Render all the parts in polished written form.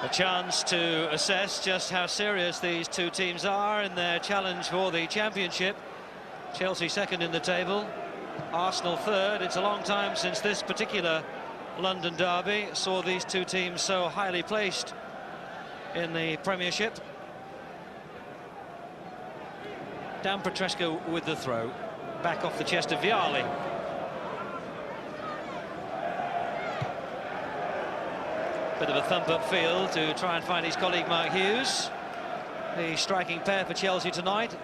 A chance to assess just how serious these two teams are in their challenge for the championship. Chelsea second in the table, Arsenal third. It's a long time since this particular London derby saw these two teams so highly placed in the Premiership. Dan Petrescu with the throw, back off the chest of Vialli. Bit of a thump up field to try and find his colleague Mark Hughes. The striking pair for Chelsea tonight.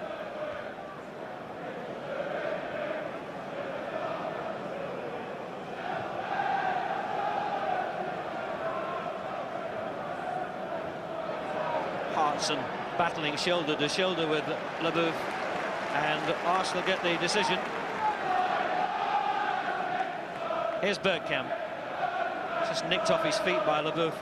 Hartson battling shoulder to shoulder with Lebœuf, and Arsenal get the decision. Here's Bergkamp. Just nicked off his feet by Lebœuf.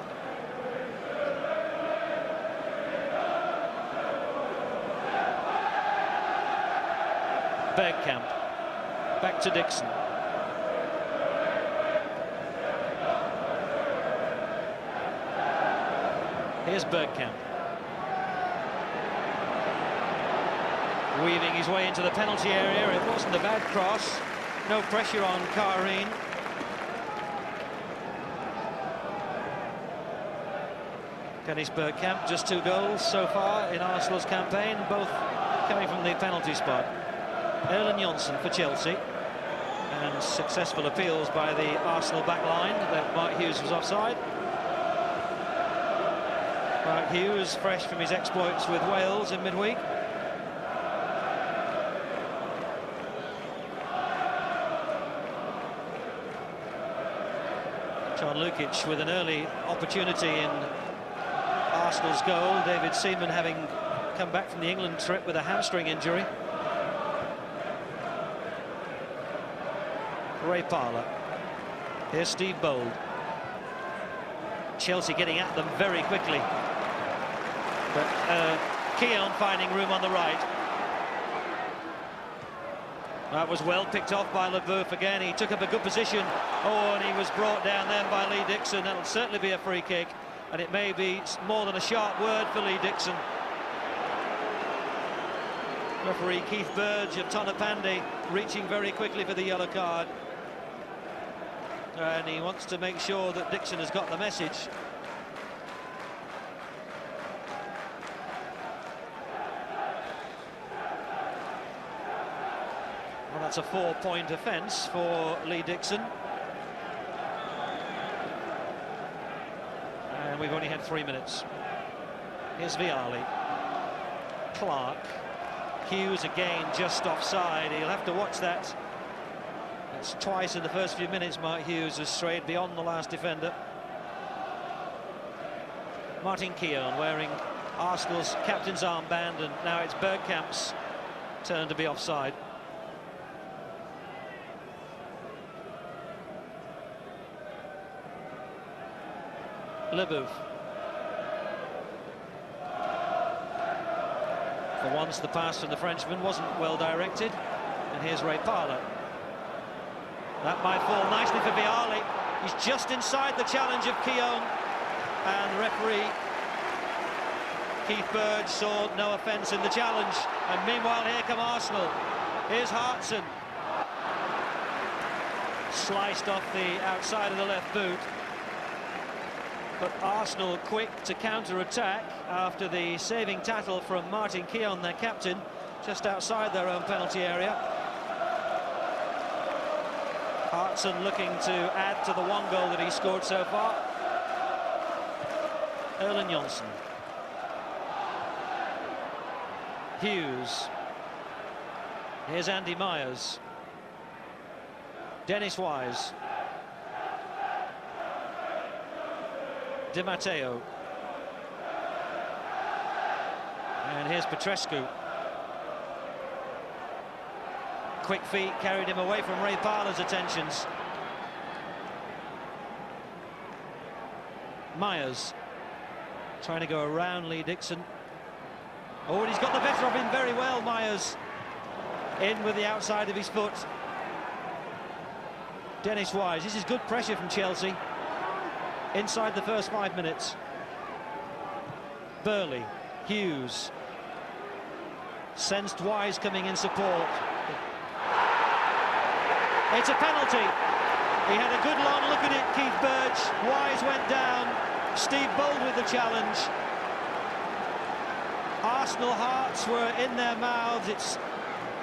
Bergkamp. Back to Dixon. Here's Bergkamp. Weaving his way into the penalty area. It wasn't a bad cross. No pressure on Keown. Dennis Bergkamp, just 2 goals so far in Arsenal's campaign, both coming from the penalty spot. Erlen Johnsen for Chelsea, and successful appeals by the Arsenal back line that Mark Hughes was offside. Mark Hughes fresh from his exploits with Wales in midweek. John Lukic with an early opportunity in Arsenal's goal. David Seaman having come back from the England trip with a hamstring injury. Ray Parlour. Here's Steve Bold. Chelsea getting at them very quickly. But Keown finding room on the right. That was well picked off by Lebœuf again. He took up a good position. Oh, and he was brought down then by Lee Dixon. That'll certainly be a free kick. And it may be more than a sharp word for Lee Dixon. Referee Keith Burge of Tonopandi reaching very quickly for the yellow card. And he wants to make sure that Dixon has got the message. Well, that's a 4-point offence for Lee Dixon. And we've only had 3 minutes. Here's Vialli. Clark. Hughes again just offside. He'll have to watch that. That's twice in the first few minutes Mark Hughes has strayed beyond the last defender. Martin Keown wearing Arsenal's captain's armband, and now it's Bergkamp's turn to be offside. Lebœuf. For once the pass from the Frenchman wasn't well directed, and here's Ray Parlour. That might fall nicely for Vialli. He's just inside the challenge of Keown, and the referee Keith Burge saw no offence in the challenge. And meanwhile here come Arsenal. Here's Hartson. Sliced off the outside of the left boot. But Arsenal quick to counter-attack after the saving tackle from Martin Keown, their captain, just outside their own penalty area. Hartson looking to add to the 1 goal that he scored so far. Erlen Johnsen. Hughes. Here's Andy Myers. Dennis Wise. Di Matteo. And here's Petrescu. Quick feet carried him away from Ray Parlour's attentions. Myers trying to go around Lee Dixon. Oh, and he's got the better of him very well, Myers. In with the outside of his foot. Dennis Wise. This is good pressure from Chelsea inside the first 5 minutes. Burley, Hughes, sensed Wise coming in support. It's a penalty. He had a good long look at it, Keith Burge. Wise went down. Steve Bold with the challenge. Arsenal hearts were in their mouths. It's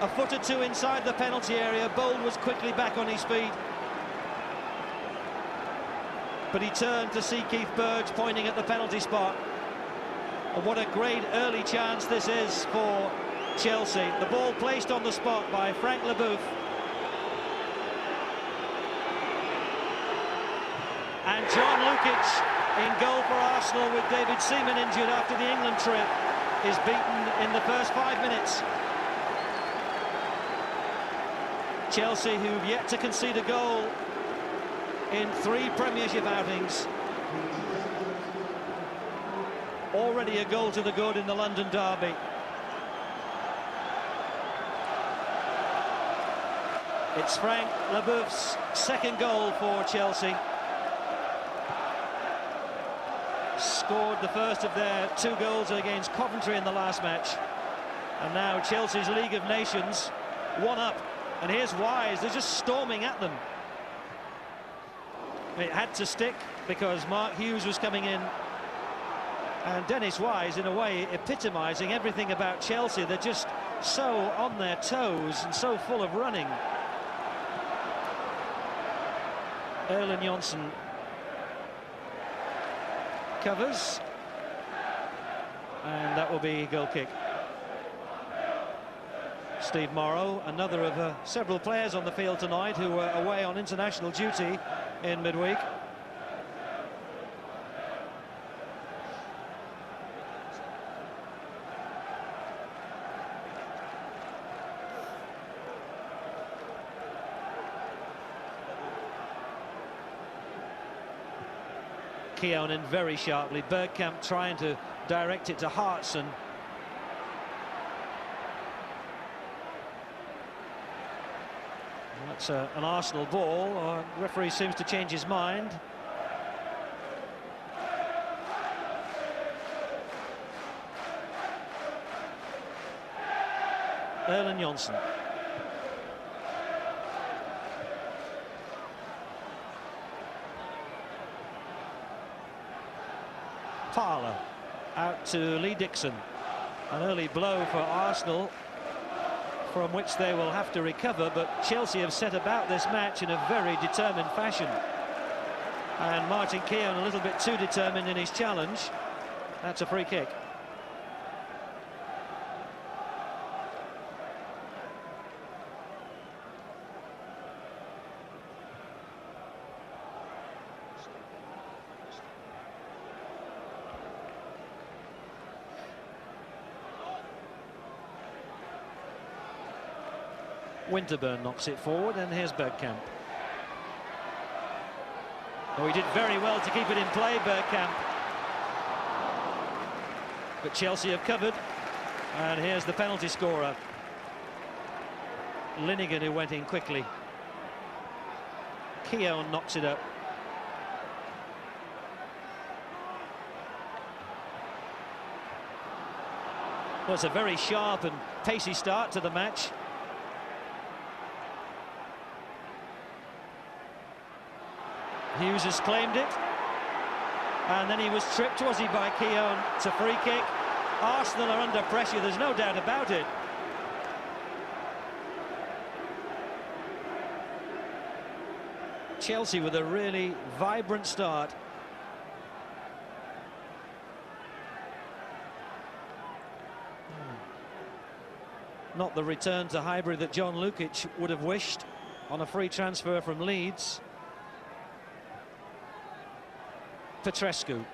a foot or two inside the penalty area. Bold was quickly back on his feet. But he turned to see Keith Burge pointing at the penalty spot. And what a great early chance this is for Chelsea. The ball placed on the spot by Frank Lebœuf. And John Lukic in goal for Arsenal, with David Seaman injured after the England trip, is beaten in the first 5 minutes. Chelsea, who've yet to concede a goal in 3 Premiership outings. Already a goal to the good in the London derby. It's Frank Lebœuf's second goal for Chelsea. Scored the first of their 2 goals against Coventry in the last match. And now Chelsea's League of Nations 1 up. And here's Wise, they're just storming at them. It had to stick because Mark Hughes was coming in. And Dennis Wise, in a way, epitomising everything about Chelsea. They're just so on their toes and so full of running. Erland Johnsen covers, and that will be goal kick. Steve Morrow, another of several players on the field tonight who were away on international duty in midweek. Keown in very sharply. Bergkamp trying to direct it to Hartson. That's an Arsenal ball. Referee seems to change his mind. Erland Johnsen. Parlour out to Lee Dixon. An early blow for Arsenal, from which they will have to recover, but Chelsea have set about this match in a very determined fashion. And Martin Keown a little bit too determined in his challenge. That's a free kick. Winterburn knocks it forward, and here's Bergkamp. Oh, he did very well to keep it in play, Bergkamp. But Chelsea have covered, and here's the penalty scorer. Linegan, who went in quickly. Keown knocks it up. Well, it's a very sharp and pacey start to the match. Hughes has claimed it, and then he was tripped, was he, by Keown? It's a free kick. Arsenal are under pressure, there's no doubt about it. Chelsea with a really vibrant start. Not the return to Highbury that John Lukic would have wished on a free transfer from Leeds. Petrescu.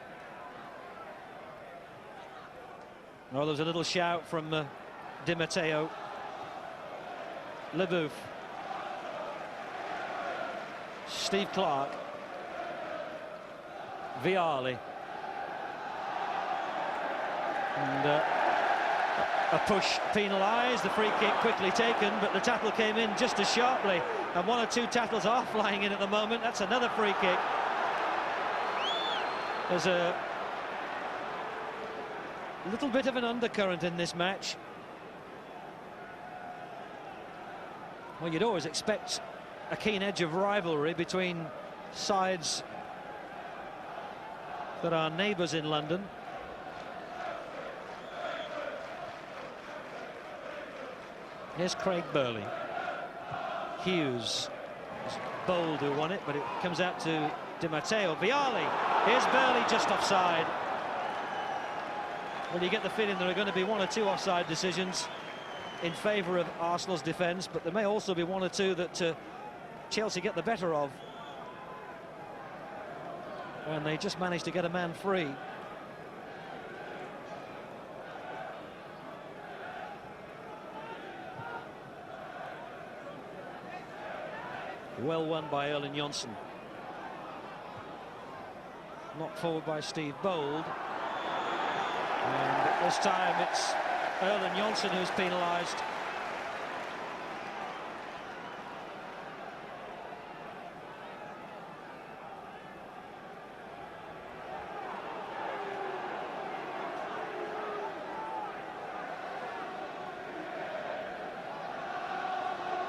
Oh, there was a little shout from Di Matteo. Lebœuf. Steve Clark. Vialli. And a push penalised, the free kick quickly taken, but the tackle came in just as sharply, and 1 or 2 tackles are flying in at the moment. That's another free kick. There's A little bit of an undercurrent in this match. Well, you'd always expect a keen edge of rivalry between sides that are neighbours in London. Here's Craig Burley. Hughes. It's Bold who won it, but it comes out to Di Matteo. Vialli. Here's Burley just offside. Well, you get the feeling there are going to be one or two offside decisions in favour of Arsenal's defence, but there may also be one or two that Chelsea get the better of. And they just managed to get a man free. Well won by Erling Jonsson. Knocked forward by Steve Bold. And this time it's Erling Jonsson who's penalised.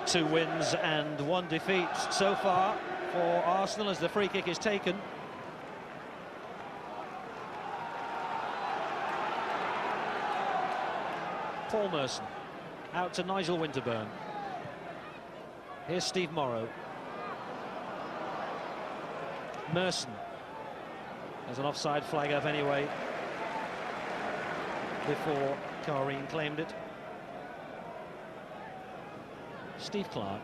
Two wins and one defeat so far for Arsenal as the free kick is taken. Paul Merson out to Nigel Winterburn. Here's Steve Morrow. Merson. There's an offside flag up anyway before Karim claimed it. Steve Clark.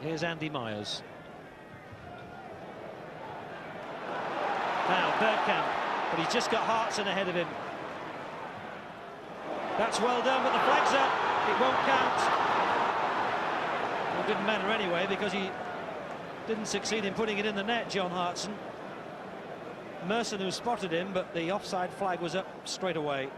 Here's Andy Myers. Now Bergkamp, but he's just got Hartson ahead of him. That's well done, but the flag's up. It won't count. Well, it didn't matter anyway because he didn't succeed in putting it in the net, John Hartson. Merson who spotted him, but the offside flag was up straight away.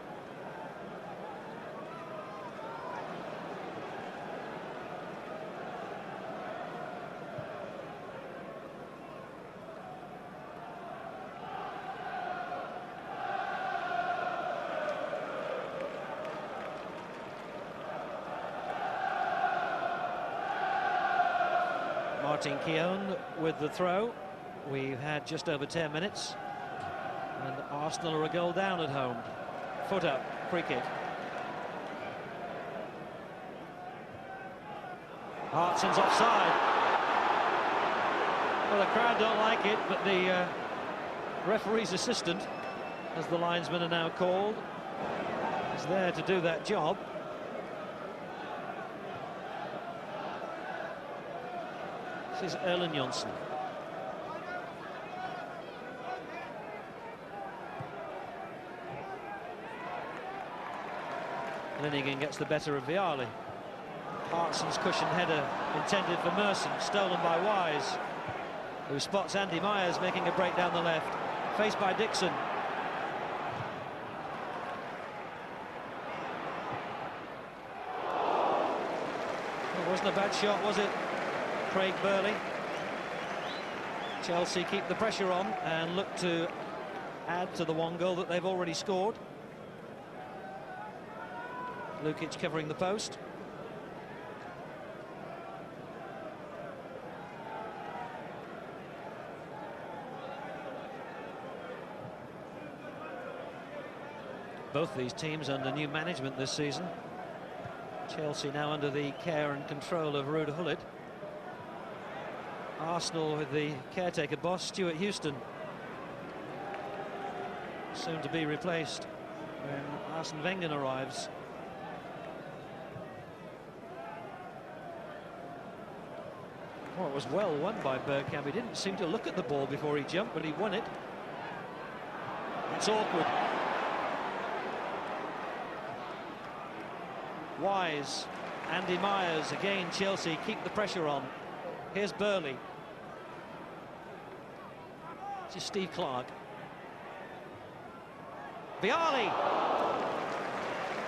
Martin Keown with the throw. We've had just over 10 minutes and Arsenal are a goal down at home. Foot up, free kick. Hartson's offside. Well, the crowd don't like it, but the referee's assistant, as the linesmen are now called, is there to do that job. This is Erling Jonsson. Linnigan gets the better of Vialli. Hartson's cushion header intended for Merson, stolen by Wise, who spots Andy Myers making a break down the left, faced by Dixon. It wasn't a bad shot, was it? Craig Burley. Chelsea keep the pressure on and look to add to the one goal that they've already scored. Lukic covering the post. Both these teams under new management this season. Chelsea now under the care and control of Ruud Gullit. Arsenal with the caretaker boss, Stuart Houston, soon to be replaced when Arsene Wenger arrives. Well, it was well won by Bergkamp. He didn't seem to look at the ball before he jumped, but he won it. It's awkward. Wise, Andy Myers, again Chelsea keep the pressure on. Here's Burley. This is Steve Clark. Vialli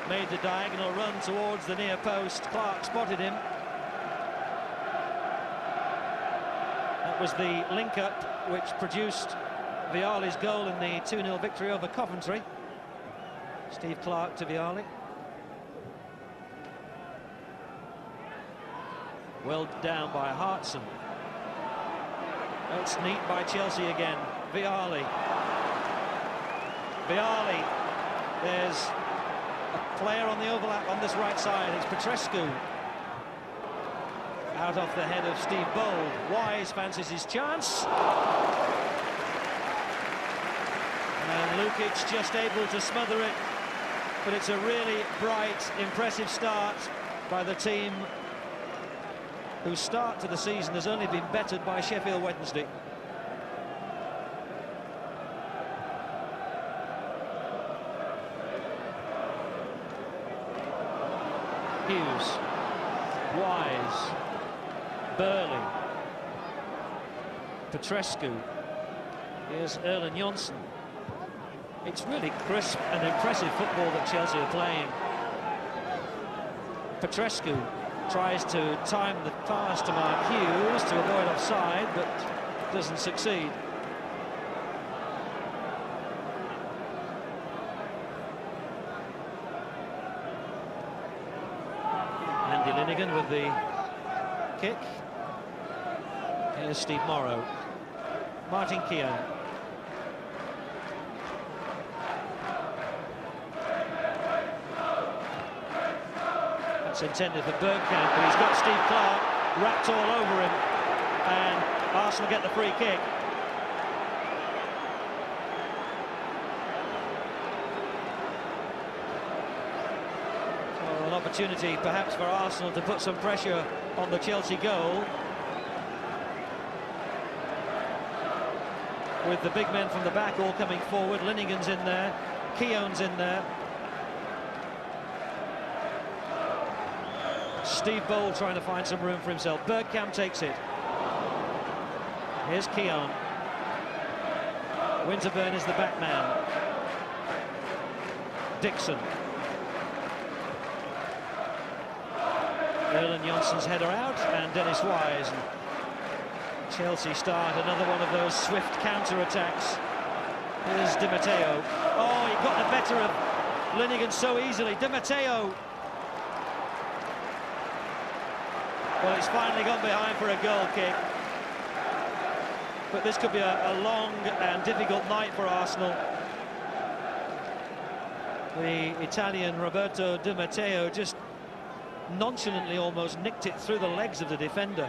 made the diagonal run towards the near post. Clark spotted him. That was the link-up which produced Vialli's goal in the 2-0 victory over Coventry. Steve Clark to Vialli. Well down by Hartson. That's neat by Chelsea again. Vialli. Vialli. There's a player on the overlap on this right side. It's Petrescu. Out off the head of Steve Bold. Wise fancies his chance. And Lukic just able to smother it. But it's a really bright, impressive start by the team whose start to the season has only been bettered by Sheffield Wednesday. Hughes, Wise, Burley, Petrescu. Here's Erlen Jonsson. It's really crisp and impressive football that Chelsea are playing. Petrescu tries to time the pass to Mark Hughes to avoid offside, but doesn't succeed. Andy Linnigan with the kick. Here's Steve Morrow. Martin Keown. It's intended for Bergkamp, but he's got Steve Clark wrapped all over him, and Arsenal get the free kick. Well, an opportunity perhaps for Arsenal to put some pressure on the Chelsea goal. With the big men from the back all coming forward. Linnigan's in there, Keown's in there. Steve Bold trying to find some room for himself. Bergkamp takes it. Here's Keown. Winterburn is the back man. Dixon. Erlen Jonsson's header out, and Dennis Wise. And Chelsea start another one of those swift counter-attacks. Here's Di Matteo. Oh, he got the better of Linnigan so easily. Di Matteo. Well, it's finally gone behind for a goal kick. But this could be a long and difficult night for Arsenal. The Italian Roberto Di Matteo just nonchalantly almost nicked it through the legs of the defender.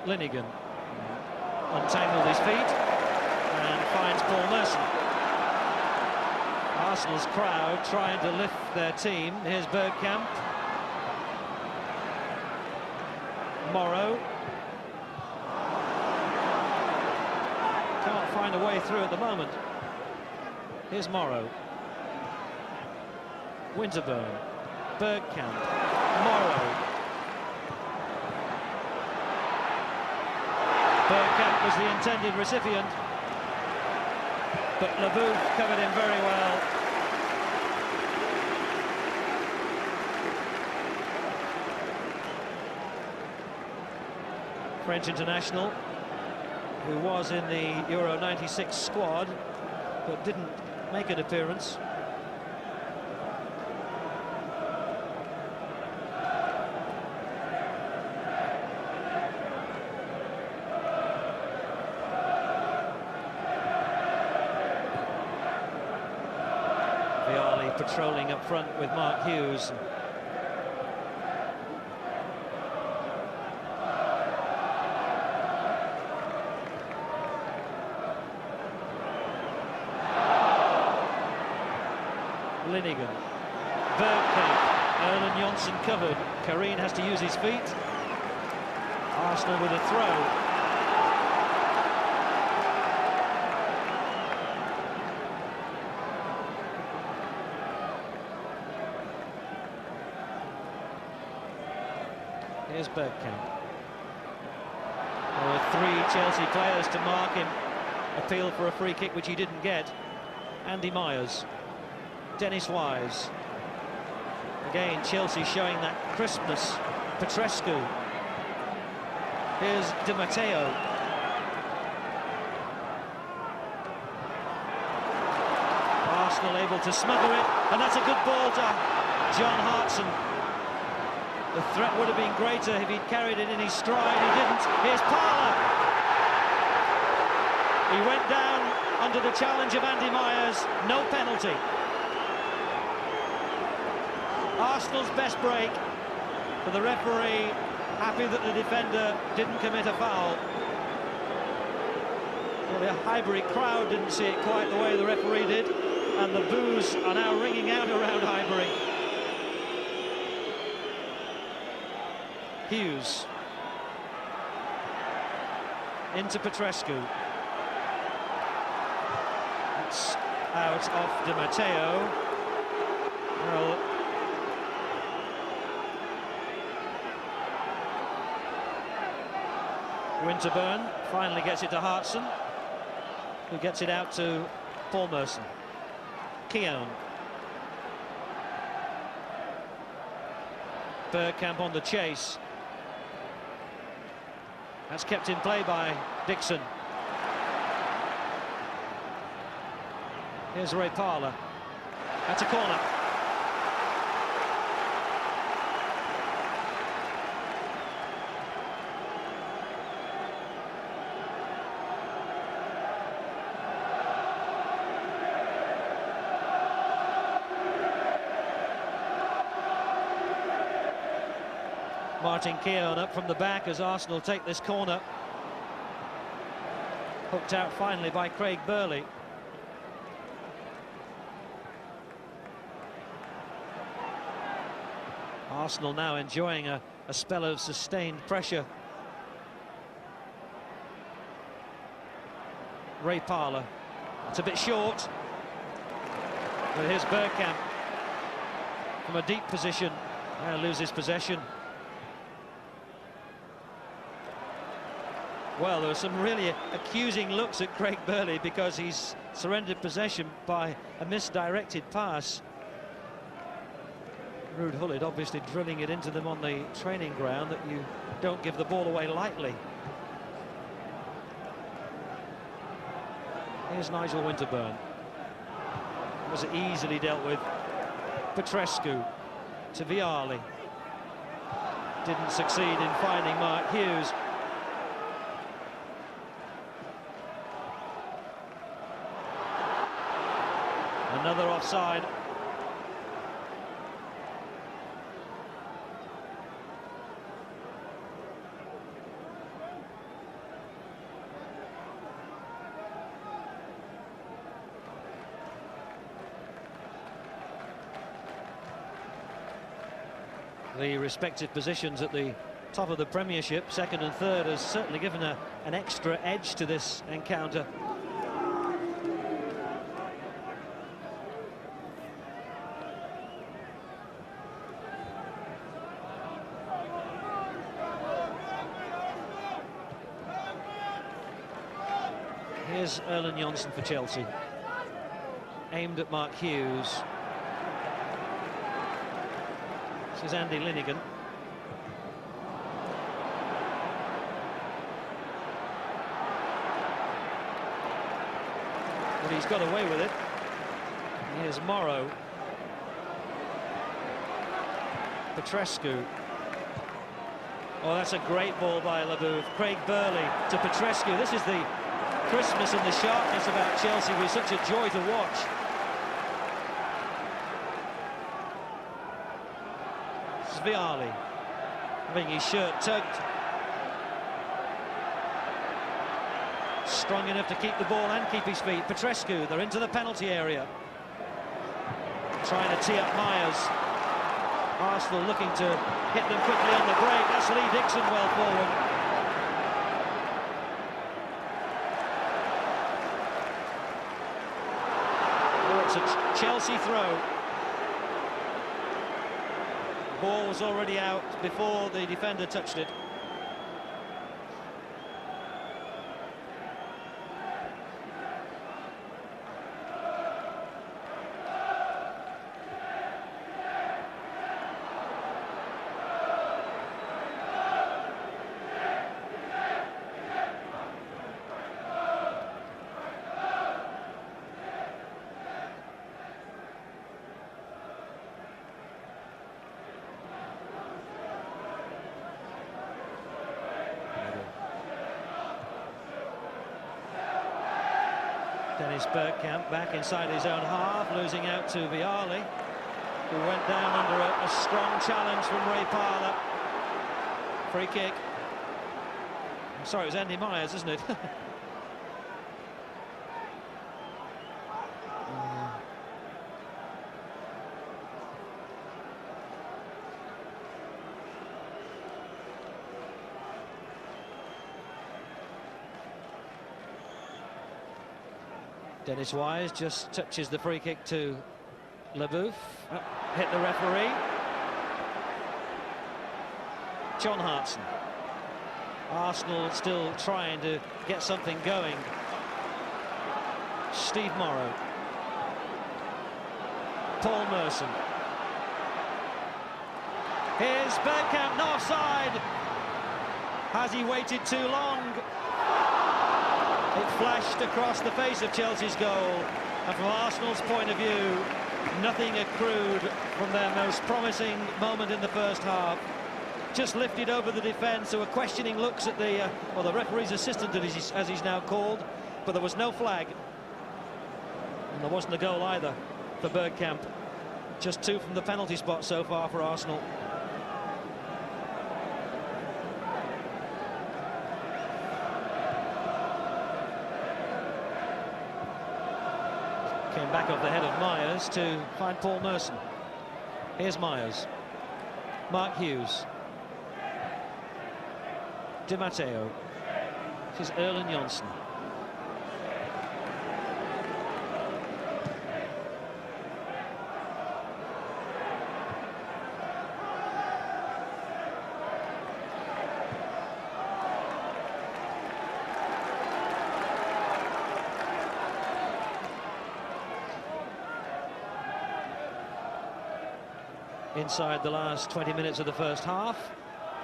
Linnigan untangled his feet and finds Paul Merson. Arsenal's crowd trying to lift their team. Here's Bergkamp. Morrow. Can't find a way through at the moment. Here's Morrow. Winterburn. Bergkamp. Morrow. Bergkamp was the intended recipient, but Lebœuf covered him very well. French international, who was in the Euro '96 squad, but didn't make an appearance. Vialli patrolling up front with Mark Hughes. Linnigan. Bergkamp. Erlen Jonsson covered. Karine has to use his feet. Arsenal with a throw. Here's Bergkamp. There were three Chelsea players to mark him. Appeal for a free kick, which he didn't get. Andy Myers. Dennis Wise. Again, Chelsea showing that crispness. Petrescu. Here's Di Matteo. Arsenal able to smother it, and that's a good ball to John Hartson. The threat would have been greater if he'd carried it in his stride. He didn't. Here's Parler. He went down under the challenge of Andy Myers. No penalty. Arsenal's best break, but the referee happy that the defender didn't commit a foul. Well, the Highbury crowd didn't see it quite the way the referee did, and the boos are now ringing out around Highbury. Hughes into Petrescu. It's out off Di Matteo. Well, Winterburn finally gets it to Hartson, who gets it out to Paul Merson. Keown. Bergkamp on the chase. That's kept in play by Dixon. Here's Ray Parler. That's a corner. Martin Keown up from the back as Arsenal take this corner. Hooked out finally by Craig Burley. Arsenal now enjoying a spell of sustained pressure. Ray Parler. It's a bit short. But here's Bergkamp from a deep position. Now loses possession. Well, there were some really accusing looks at Craig Burley because he's surrendered possession by a misdirected pass. Ruud Gullit obviously drilling it into them on the training ground that you don't give the ball away lightly. Here's Nigel Winterburn. It was easily dealt with. Petrescu to Vialli. Didn't succeed in finding Mark Hughes. Another offside. The respective positions at the top of the Premiership, second and third, has certainly given an extra edge to this encounter. Here's Erland Johnsen for Chelsea. Aimed at Mark Hughes. This is Andy Linnigan. But he's got away with it. Here's Morrow. Petrescu. Oh, that's a great ball by Lebœuf. Craig Burley to Petrescu. This is the crispness and the sharpness about Chelsea was such a joy to watch. This is Vialli having his shirt tugged. Strong enough to keep the ball and keep his feet. Petrescu, they're into the penalty area. Trying to tee up Myers. Arsenal looking to hit them quickly on the break. That's Lee Dixon well forward. It's a Chelsea throw. Ball was already out before the defender touched it. Dennis Bergkamp back inside his own half, losing out to Vialli, who went down under a strong challenge from Ray Parlour. Free kick. I'm sorry, it was Andy Myers, isn't it? Dennis Wise just touches the free kick to Lebœuf. Hit the referee. John Hartson. Arsenal still trying to get something going. Steve Morrow. Paul Merson. Here's Bergkamp, no offside. Has he waited too long? It flashed across the face of Chelsea's goal, and from Arsenal's point of view, nothing accrued from their most promising moment in the first half. Just lifted over the defence. There were questioning looks at the referee's assistant, as he's now called, but there was no flag. And there wasn't a goal either for Bergkamp. Just 2 from the penalty spot so far for Arsenal. Came back off the head of Myers to find Paul Merson. Here's Myers. Mark Hughes. Di Matteo. This is Erlen Jonsson. Inside the last 20 minutes of the first half,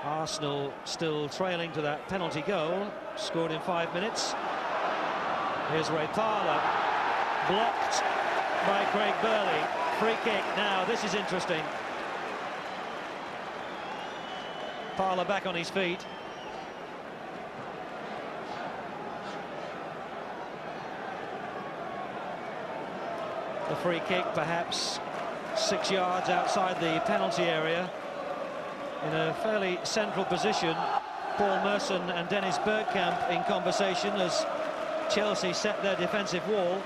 Arsenal still trailing to that penalty goal, scored in 5 minutes. Here's Ray Parlour, blocked by Craig Burley. Free kick now, this is interesting. Parlour back on his feet. The free kick perhaps 6 yards outside the penalty area, in a fairly central position. Paul Merson and Dennis Bergkamp in conversation as Chelsea set their defensive wall.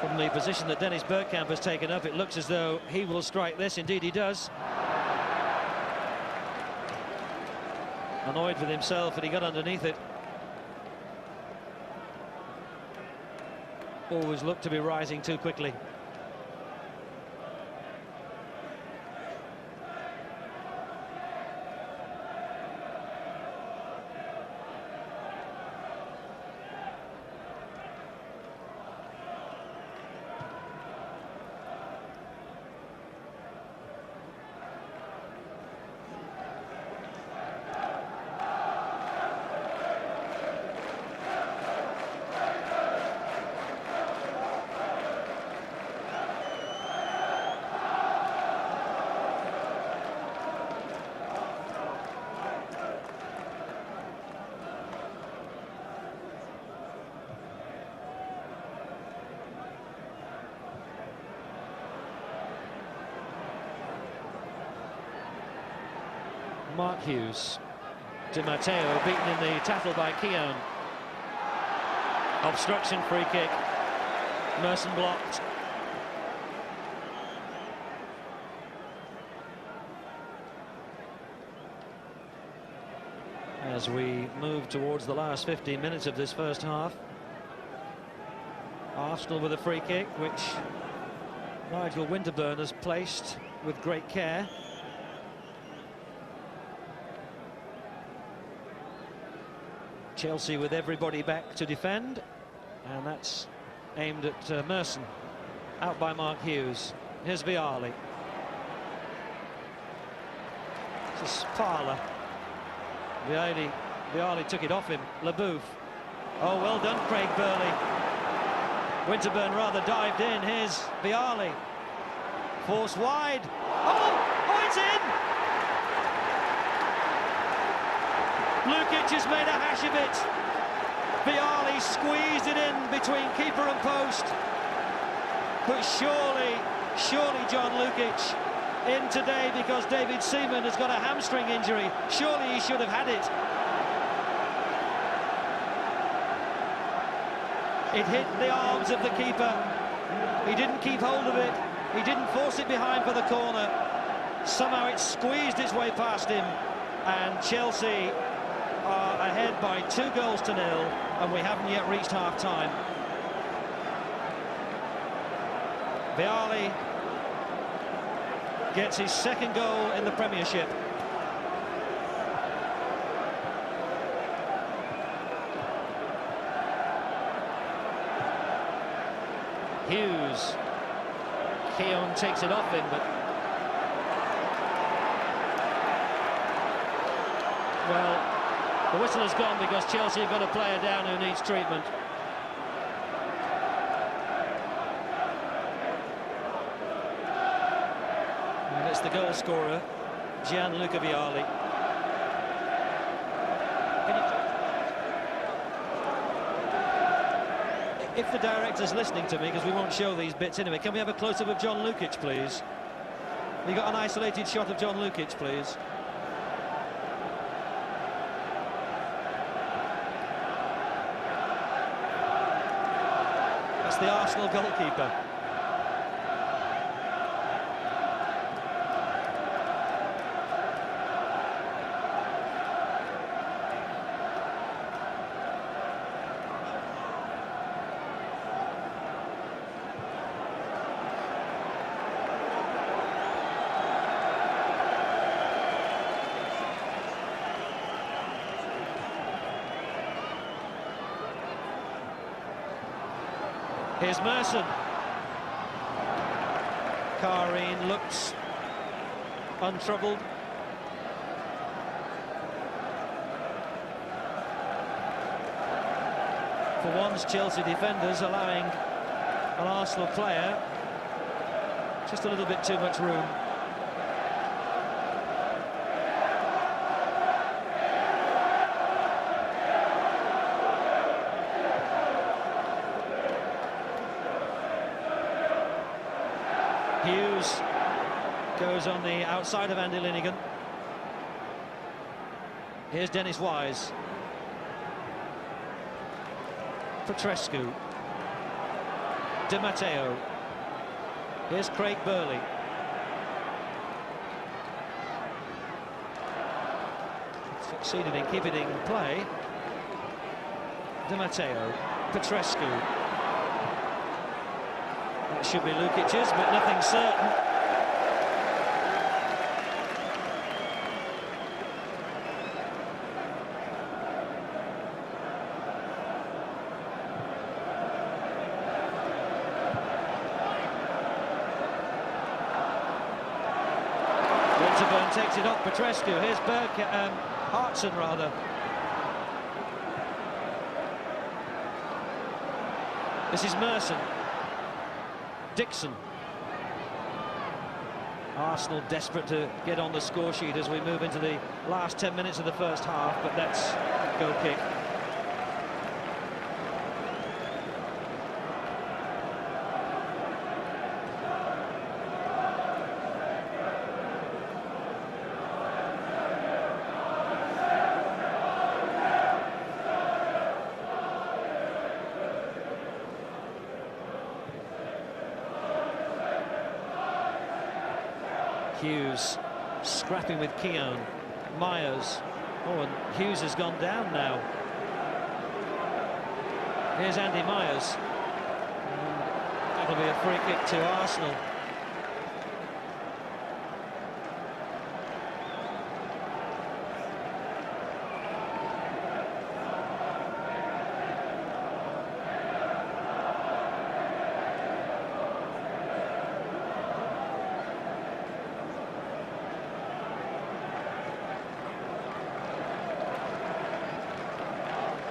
From the position that Dennis Bergkamp has taken up, it looks as though he will strike this. Indeed he does. Annoyed with himself, and he got underneath it. Always looked to be rising too quickly. Mark Hughes. Di Matteo beaten in the tackle by Keown. Obstruction, free kick. Merson blocked. As we move towards the last 15 minutes of this first half, Arsenal with a free kick, which Nigel Winterburn has placed with great care. Chelsea with everybody back to defend, and that's aimed at Merson. Out by Mark Hughes. Here's Vialli. This is Parlour. Vialli took it off him. Lebœuf. Oh, well done, Craig Burley. Winterburn rather dived in. Here's Vialli. Force wide. Oh, it's in! Lukic has made a hash of it. Vialli squeezed it in between keeper and post. But surely John Lukic in today because David Seaman has got a hamstring injury. Surely he should have had it. It hit the arms of the keeper. He didn't keep hold of it. He didn't force it behind for the corner. Somehow it squeezed its way past him. And Chelsea are ahead by 2-0, and we haven't yet reached half-time. Vialli gets his second goal in the Premiership. Hughes. Keown takes it off him, but... well, the whistle has gone because Chelsea have got a player down who needs treatment. And it's the goal scorer, Gianluca Vialli. If the director's listening to me, because we won't show these bits anyway, can we have a close-up of John Lukic, please? You got an isolated shot of John Lukic, please? That's the Arsenal goalkeeper. Here's Merson. Karine looks untroubled. For once, Chelsea defenders allowing an Arsenal player just a little bit too much room. Hughes goes on the outside of Andy Linnigan. Here's Dennis Wise. Petrescu. Di Matteo. Here's Craig Burley. Succeeded in keeping it in play. Di Matteo. Petrescu. It should be Lukic's, but nothing certain. Winterburn takes it off Petrescu. Here's Hartson, rather. This is Merson. Dixon. Arsenal desperate to get on the score sheet as we move into the last 10 minutes of the first half, but that's goal kick. Hughes scrapping with Keown. Myers. Oh, and Hughes has gone down now. Here's Andy Myers. That'll be a free kick to Arsenal.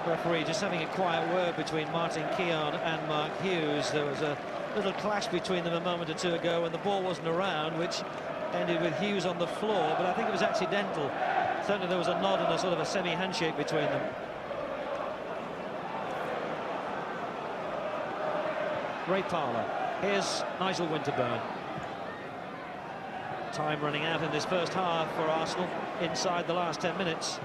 Referee just having a quiet word between Martin Keown and Mark Hughes. There was a little clash between them a moment or two ago when the ball wasn't around, which ended with Hughes on the floor, but I think it was accidental. Certainly there was a nod and a sort of a semi-handshake between them. Ray Parlour. Here's Nigel Winterburn. Time running out in this first half for Arsenal, inside the last 10 minutes.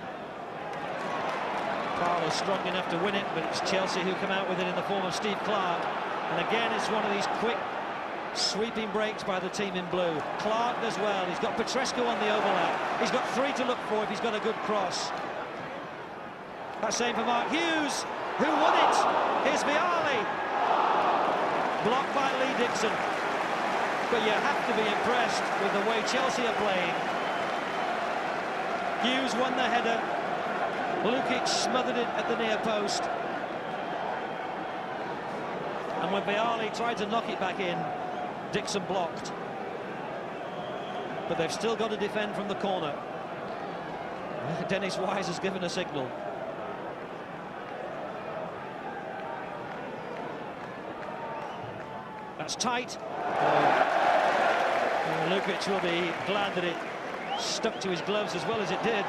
Parlour's strong enough to win it, but it's Chelsea who come out with it in the form of Steve Clark. And again, it's one of these quick, sweeping breaks by the team in blue. Clark as well. He's got Petrescu on the overlap. He's got 3 to look for if he's got a good cross. That's same for Mark Hughes, who won it. Here's Vialli. Blocked by Lee Dixon. But you have to be impressed with the way Chelsea are playing. Hughes won the header. Lukic smothered it at the near post. And when Vialli tried to knock it back in, Dixon blocked. But they've still got to defend from the corner. Dennis Wise has given a signal. That's tight. Lukic will be glad that it stuck to his gloves as well as it did.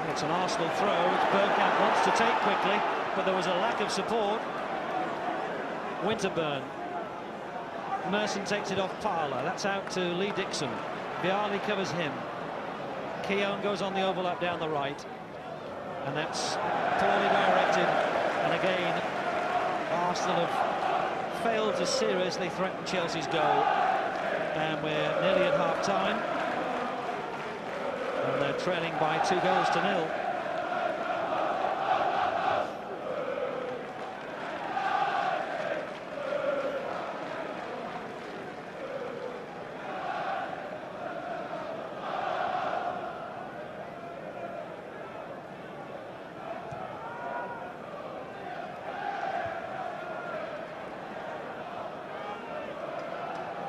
It's an Arsenal throw, which Bergkamp wants to take quickly, but there was a lack of support. Winterburn. Merson takes it off Parlour. That's out to Lee Dixon. Vialli covers him. Keown goes on the overlap down the right. And that's poorly directed. And again, Arsenal have failed to seriously threaten Chelsea's goal. And we're nearly at half-time. And they're trailing by 2-0.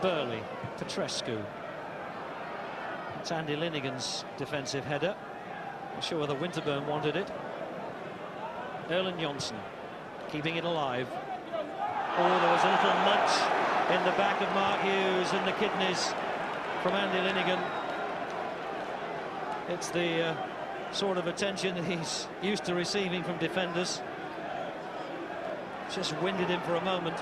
Burley, Petrescu. It's Andy Linnigan's defensive header. Not sure whether Winterburn wanted it. Erland Johnson keeping it alive. Oh, there was a little nudge in the back of Mark Hughes and the kidneys from Andy Linnigan. It's the sort of attention that he's used to receiving from defenders. Just winded him for a moment.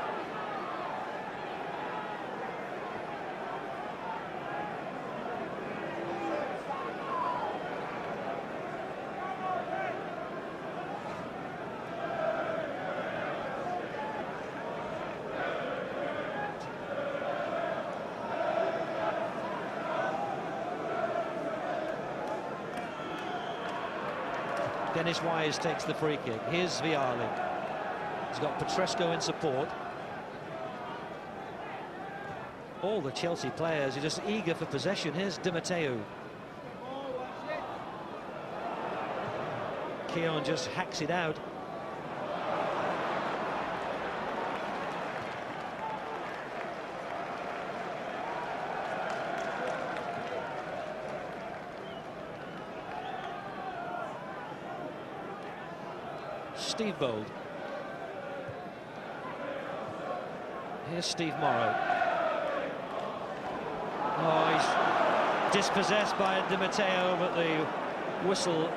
Dennis Wise takes the free kick. Here's Vialli. He's got Petrescu in support. All the Chelsea players are just eager for possession. Here's Di Matteo. Keown just hacks it out. Steve Bold. Here's Steve Morrow. Oh, he's dispossessed by Di Matteo, but the whistle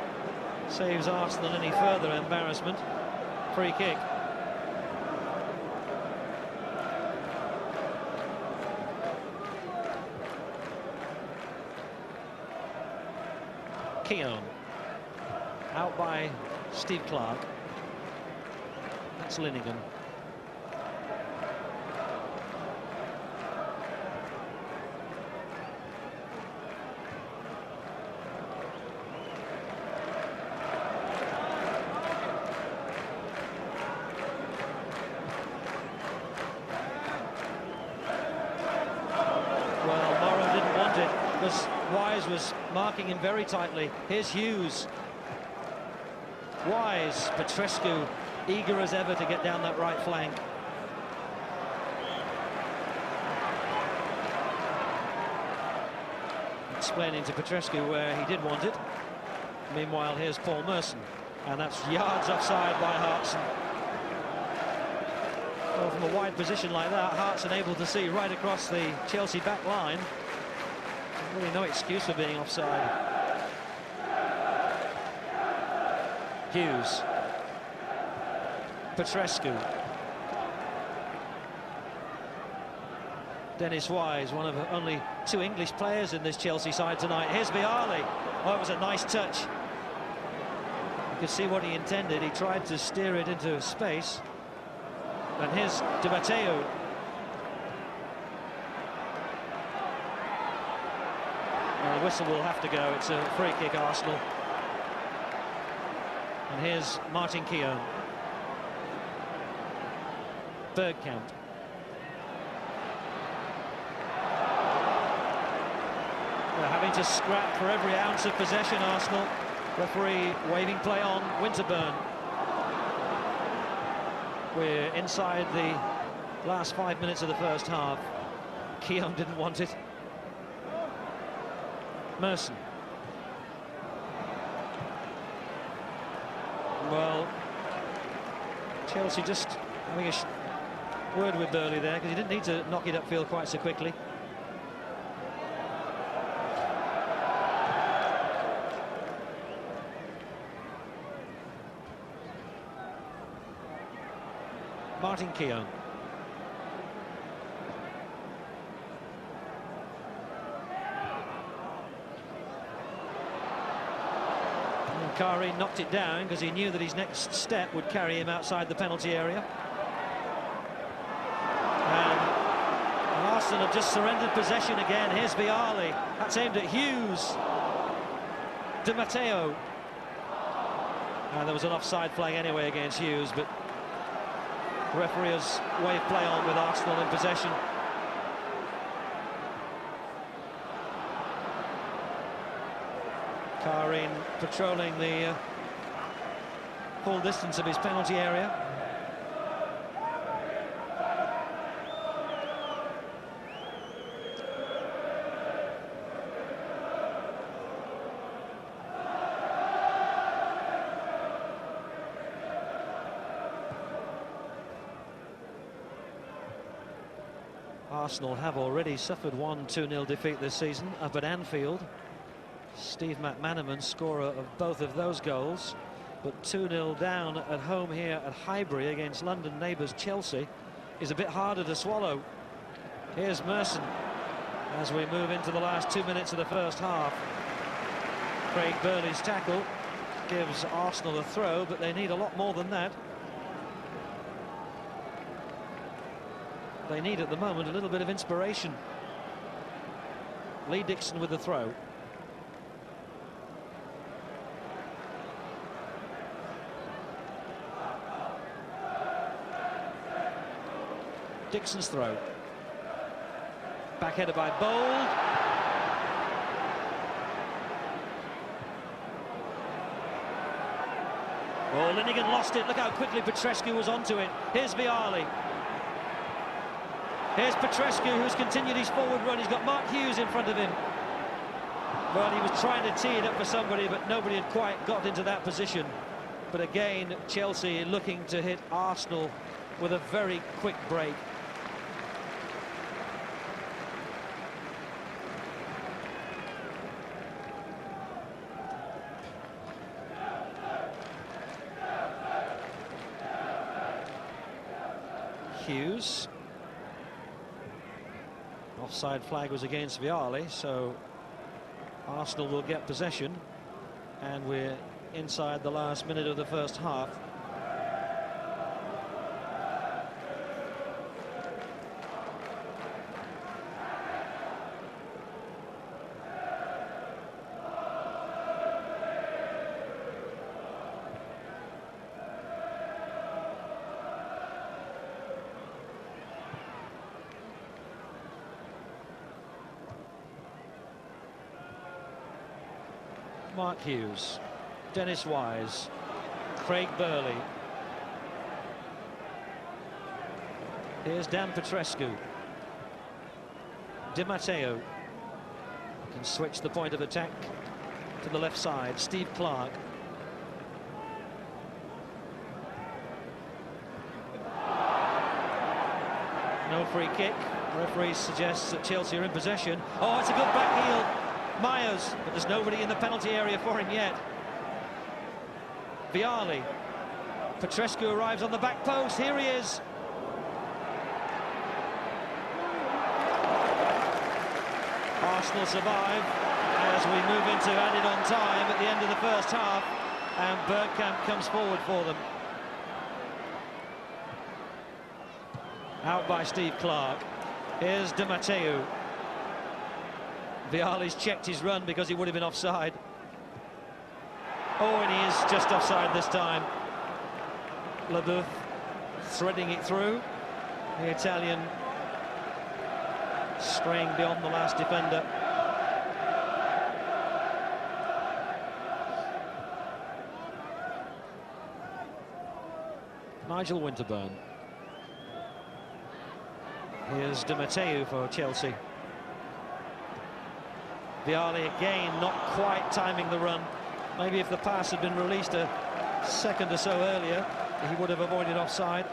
saves Arsenal any further embarrassment. Free kick. Keown. Out by Steve Clark. That's Linnigan. Well, Morrow didn't want it because Wise was marking him very tightly. Here's Hughes. Wise, Petrescu, eager as ever to get down that right flank. Explaining to Petrescu where he did want it. Meanwhile, here's Paul Merson, and that's yards offside by Hartson. Well, from a wide position like that, Hartson able to see right across the Chelsea back line. Really no excuse for being offside. Hughes. Petrescu. Dennis Wise, one of only 2 English players in this Chelsea side tonight. Here's Vialli. Oh, it was a nice touch. You could see what he intended. He tried to steer it into space. And here's Di Matteo. Well, the whistle will have to go. It's a free kick, Arsenal. And here's Martin Keown. Bergkamp. They're having to scrap for every ounce of possession, Arsenal. Referee waving play on. Winterburn. We're inside the last 5 minutes of the first half. Keown didn't want it. Merson. Well, Chelsea just having a word with Burley there, because he didn't need to knock it upfield quite so quickly. Martin Keown. Kari knocked it down because he knew that his next step would carry him outside the penalty area. And Arsenal have just surrendered possession again. Here's Vialli. That's aimed at Hughes. Di Matteo. There was an offside flag anyway against Hughes, but the referee has waved play on with Arsenal in possession. Karin patrolling the full distance of his penalty area. Arsenal have already suffered one 2-0 defeat this season up at Anfield. Steve McManaman, scorer of both of those goals, but 2-0 down at home here at Highbury against London neighbours Chelsea is a bit harder to swallow. Here's Merson as we move into the last 2 minutes of the first half. Craig Burley's tackle gives Arsenal a throw, but they need a lot more than that. They need at the moment a little bit of inspiration. Lee Dixon with the throw. Dixon's throw. Backheaded by Bold. Oh, Linnigan lost it. Look how quickly Petrescu was onto it. Here's Vialli. Here's Petrescu, who's continued his forward run. He's got Mark Hughes in front of him. Well, he was trying to tee it up for somebody, but nobody had quite got into that position. But again, Chelsea looking to hit Arsenal with a very quick break. Hughes. Offside flag was against Vialli, so Arsenal will get possession, and we're inside the last minute of the first half. Mark Hughes, Dennis Wise, Craig Burley. Here's Dan Petrescu. Di Matteo can switch the point of attack to the left side. Steve Clark. No free kick. The referee suggests that Chelsea are in possession. Oh, it's a good back heel. Myers, but there's nobody in the penalty area for him yet. Vialli. Petrescu arrives on the back post. Here he is. Arsenal survive as we move into added on time at the end of the first half, and Bergkamp comes forward for them. Out by Steve Clarke. Here's Di Matteo. Vialli's checked his run because he would have been offside. Oh, and he is just offside this time. Lebœuf threading it through. The Italian straying beyond the last defender. Nigel Winterburn. Here's Di Matteo for Chelsea. Vialli again not quite timing the run. Maybe if the pass had been released a second or so earlier, he would have avoided offside.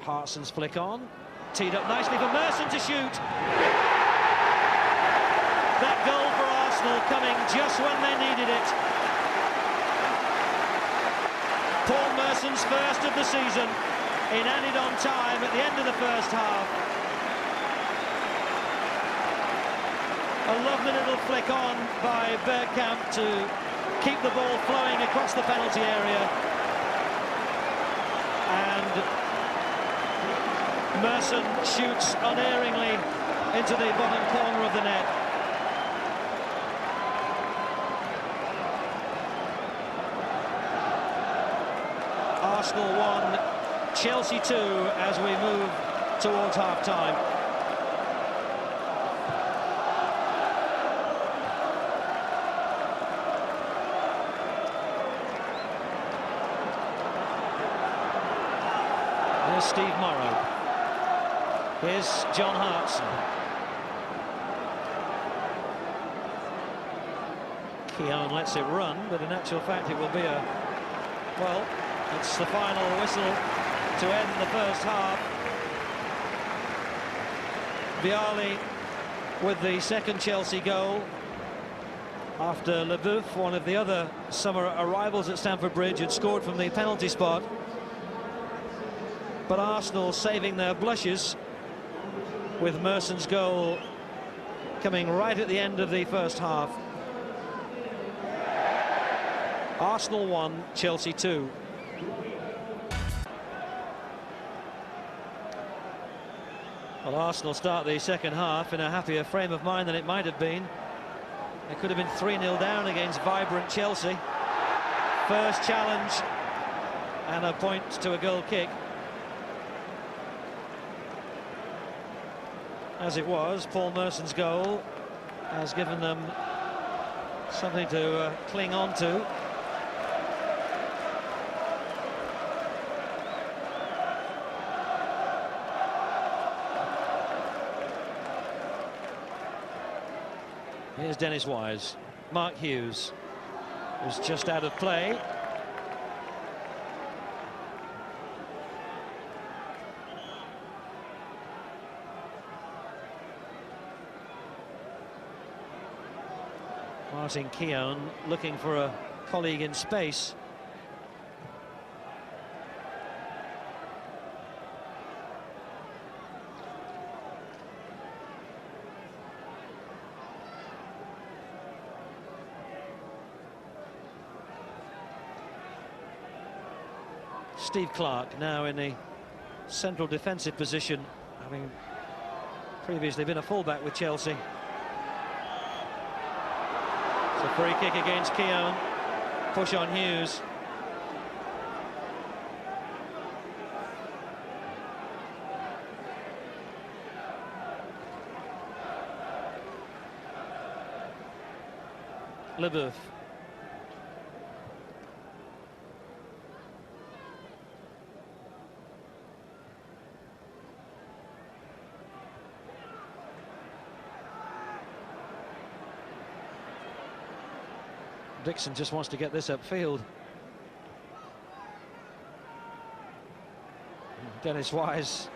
Hartson's flick on, teed up nicely for Merson to shoot. That goal for Arsenal coming just when they needed it. Paul Merson's first of the season in added on time at the end of the first half. A lovely little flick on by Bergkamp to keep the ball flowing across the penalty area. And Merson shoots unerringly into the bottom corner of the net. Arsenal 1, Chelsea 2 as we move towards half-time. Here's Steve Morrow. Here's John Hartson. Keown lets it run, but in actual fact it will be a... well, it's the final whistle to end the first half. Vialli with the second Chelsea goal after Lebœuf, one of the other summer arrivals at Stamford Bridge, had scored from the penalty spot. But Arsenal saving their blushes with Merson's goal coming right at the end of the first half. Arsenal 1, Chelsea 2. Well, Arsenal start the second half in a happier frame of mind than it might have been. It could have been 3-0 down against vibrant Chelsea. First challenge and a point to a goal kick. As it was, Paul Merson's goal has given them something to cling on to. Here's Dennis Wise. Mark Hughes was just out of play. Martin Keown looking for a colleague in space. Steve Clarke now in the central defensive position, having previously been a fullback with Chelsea. It's a free kick against Keown. Push on Hughes. Lebœuf. Dixon just wants to get this upfield. Dennis Wise.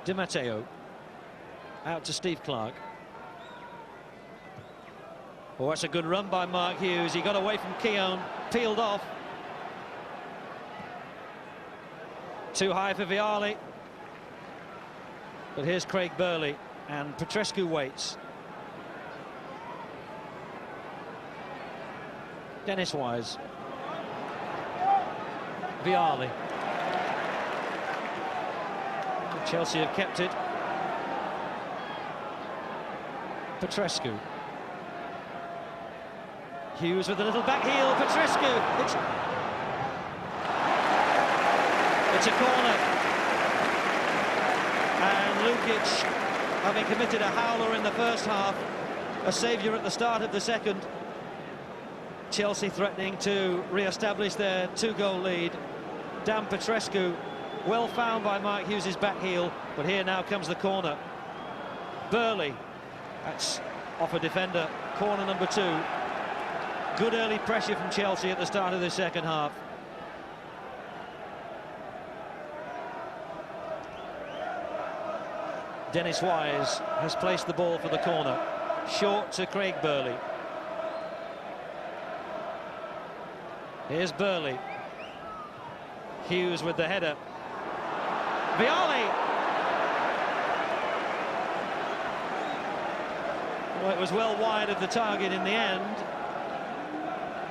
Di Matteo. Out to Steve Clark. Oh, that's a good run by Mark Hughes. He got away from Keown, peeled off. Too high for Vialli. But here's Craig Burley, and Petrescu waits. Dennis Wise. Vialli. Chelsea have kept it. Petrescu. Hughes with a little back heel. Petrescu. It's a corner. And Lukic, having committed a howler in the first half, a saviour at the start of the second. Chelsea threatening to re-establish their two-goal lead. Dan Petrescu, well found by Mark Hughes' back heel, but here now comes the corner. Burley, that's off a defender, corner number 2. Good early pressure from Chelsea at the start of the second half. Dennis Wise has placed the ball for the corner. Short to Craig Burley. Here's Burley. Hughes with the header. Vialli! Well, it was well wide of the target in the end,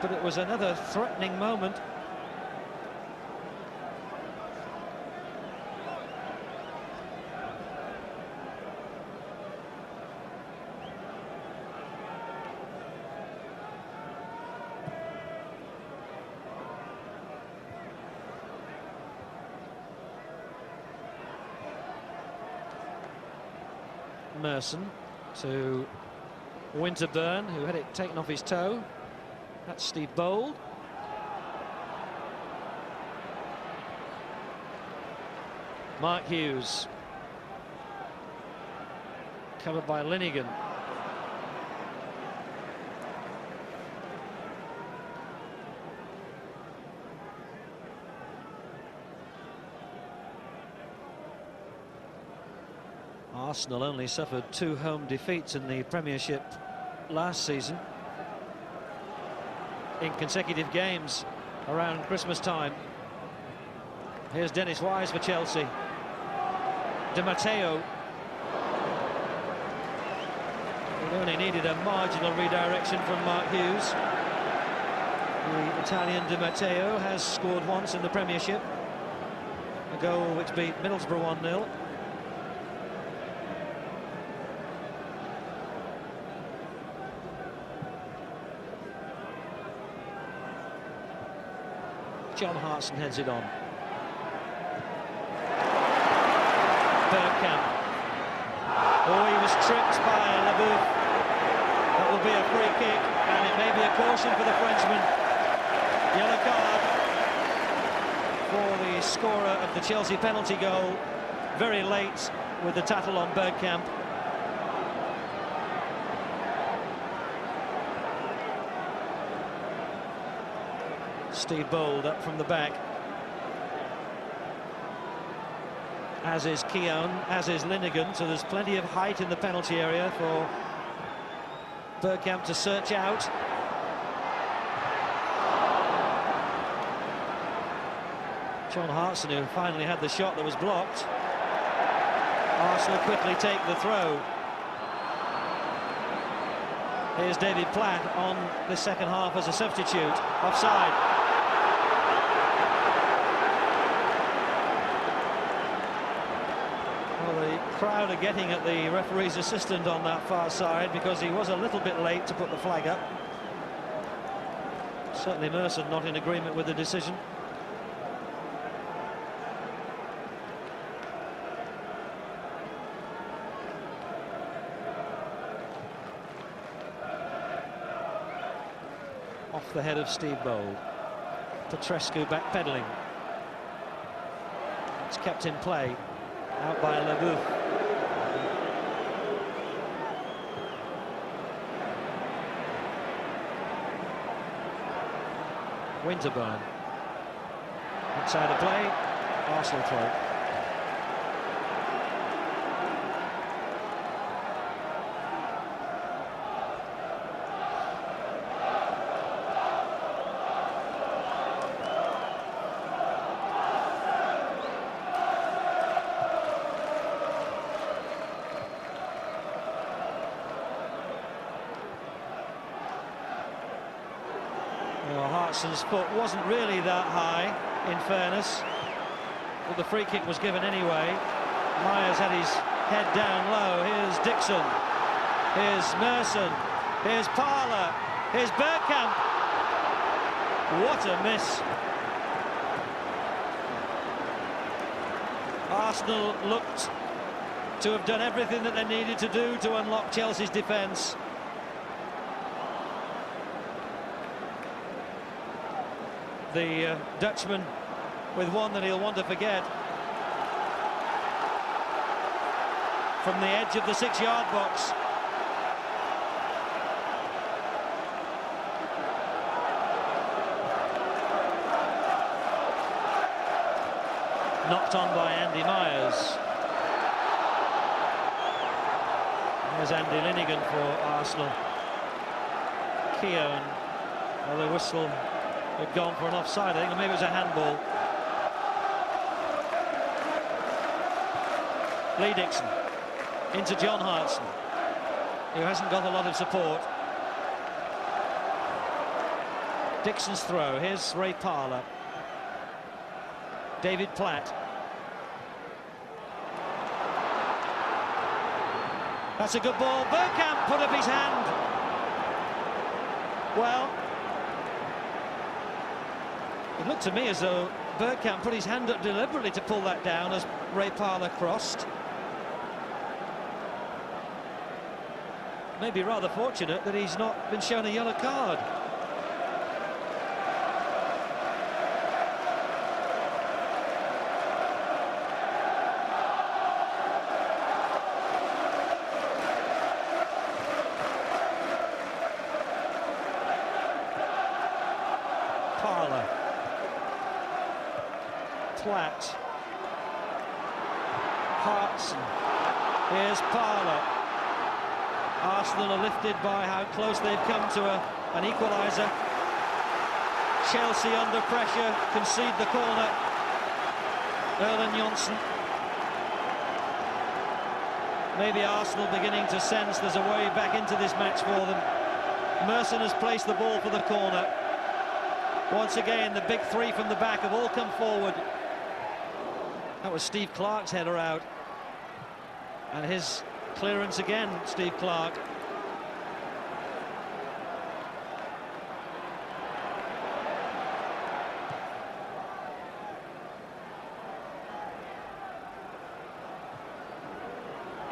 but it was another threatening moment. Merson to Winterburn, who had it taken off his toe. That's Steve Bold. Mark Hughes. Covered by Linnigan. Arsenal only suffered 2 home defeats in the Premiership last season, in consecutive games around Christmas time. Here's Dennis Wise for Chelsea. Di Matteo. It only needed a marginal redirection from Mark Hughes. The Italian Di Matteo has scored once in the Premiership, a goal which beat Middlesbrough 1-0. John Hartson heads it on. Bergkamp. Oh, he was tripped by Lebœuf. That will be a free kick, and it may be a caution for the Frenchman. Yellow card for the scorer of the Chelsea penalty goal. Very late with the tattle on Bergkamp. Steve Bold up from the back, as is Keown, as is Linnigan, so there's plenty of height in the penalty area for Bergkamp to search out. John Hartson, who finally had the shot that was blocked. Arsenal quickly take the throw. Here's David Platt on the second half as a substitute. Offside. Crowd are getting at the referee's assistant on that far side because he was a little bit late to put the flag up. Certainly Merson not in agreement with the decision. Off the head of Steve Bold. Petrescu backpedaling. It's kept in play, out by Lebœuf. Winterburn. Outside of play, Arsenal throw. Hartson's foot wasn't really that high, in fairness, but the free kick was given anyway. Myers had his head down low. Here's Dixon, here's Merson, here's Parler, here's Bergkamp. What a miss. Arsenal looked to have done everything that they needed to do to unlock Chelsea's defence. The Dutchman with one that he'll want to forget. From the edge of the 6-yard box. Knocked on by Andy Myers. There's Andy Linnigan for Arsenal. Keown, well, the whistle had gone for an offside, I think, or maybe it was a handball. Lee Dixon into John Hartson, who hasn't got a lot of support. Dixon's throw. Here's Ray Parler. David Platt. That's a good ball. Bergkamp put up his hand. Well, it looked to me as though Bergkamp put his hand up deliberately to pull that down as Ray Parler crossed. Maybe rather fortunate that he's not been shown a yellow card. Parler. Platt. Hartson. Here's Parler. Arsenal are lifted by how close they've come to an equaliser. Chelsea under pressure, concede the corner. Erland Johnsen. Maybe Arsenal beginning to sense there's a way back into this match for them. Merson has placed the ball for the corner. Once again, the big three from the back have all come forward. That was Steve Clarke's header out. And his clearance again, Steve Clarke.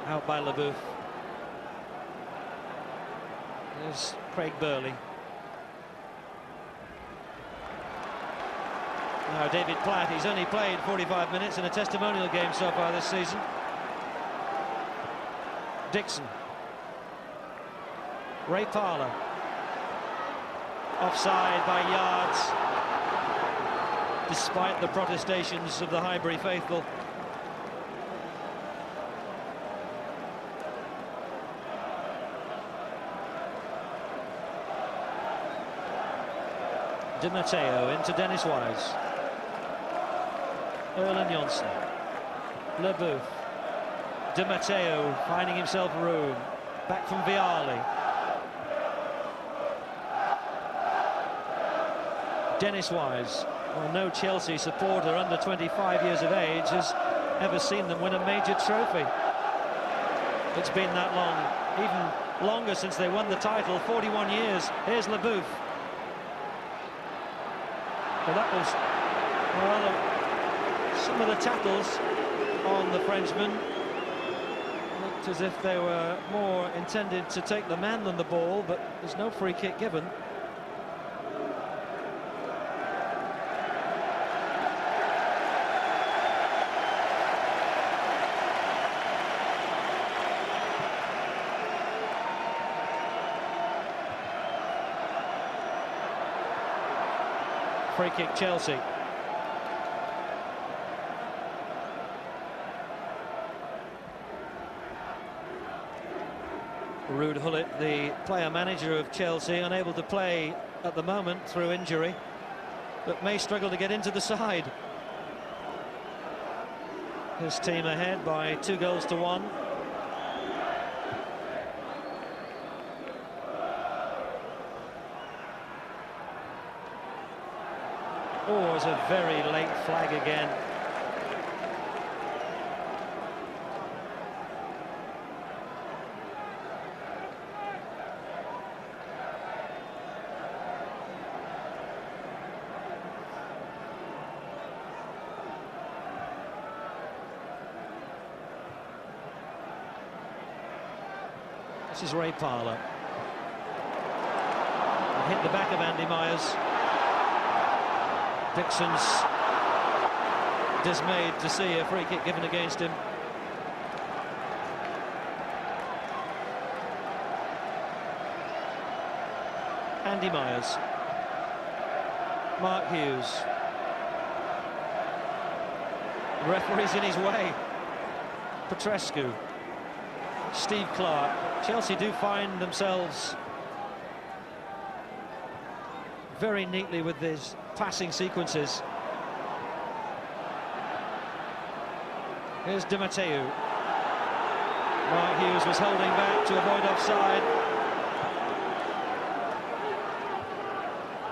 Out by Lebœuf. There's Craig Burley. Now David Platt, he's only played 45 minutes in a testimonial game so far this season. Dixon. Ray Parler. Offside by yards, despite the protestations of the Highbury faithful. Di Matteo into Dennis Wise. Erland Johnsen. Lebœuf. Di Matteo finding himself room. Back from Vialli. Dennis Wise. Well, no Chelsea supporter under 25 years of age has ever seen them win a major trophy. It's been that long, even longer since they won the title, 41 years. Here's Lebœuf. Well, that was, well, some of the tackles on the Frenchman looked as if they were more intended to take the man than the ball, but there's no free kick given. Free kick, Chelsea. Ruud Gullit, the player-manager of Chelsea, unable to play at the moment through injury, but may struggle to get into the side. His team ahead by 2-1. Oh, it's a very late flag again. This is Ray Parlour. Hit the back of Andy Myers. Dixon's dismayed to see a free kick given against him. Andy Myers. Mark Hughes. The referee's in his way. Petrescu. Steve Clark. Chelsea do find themselves very neatly with these passing sequences. Here's Di Matteo. Mark Hughes was holding back to avoid offside.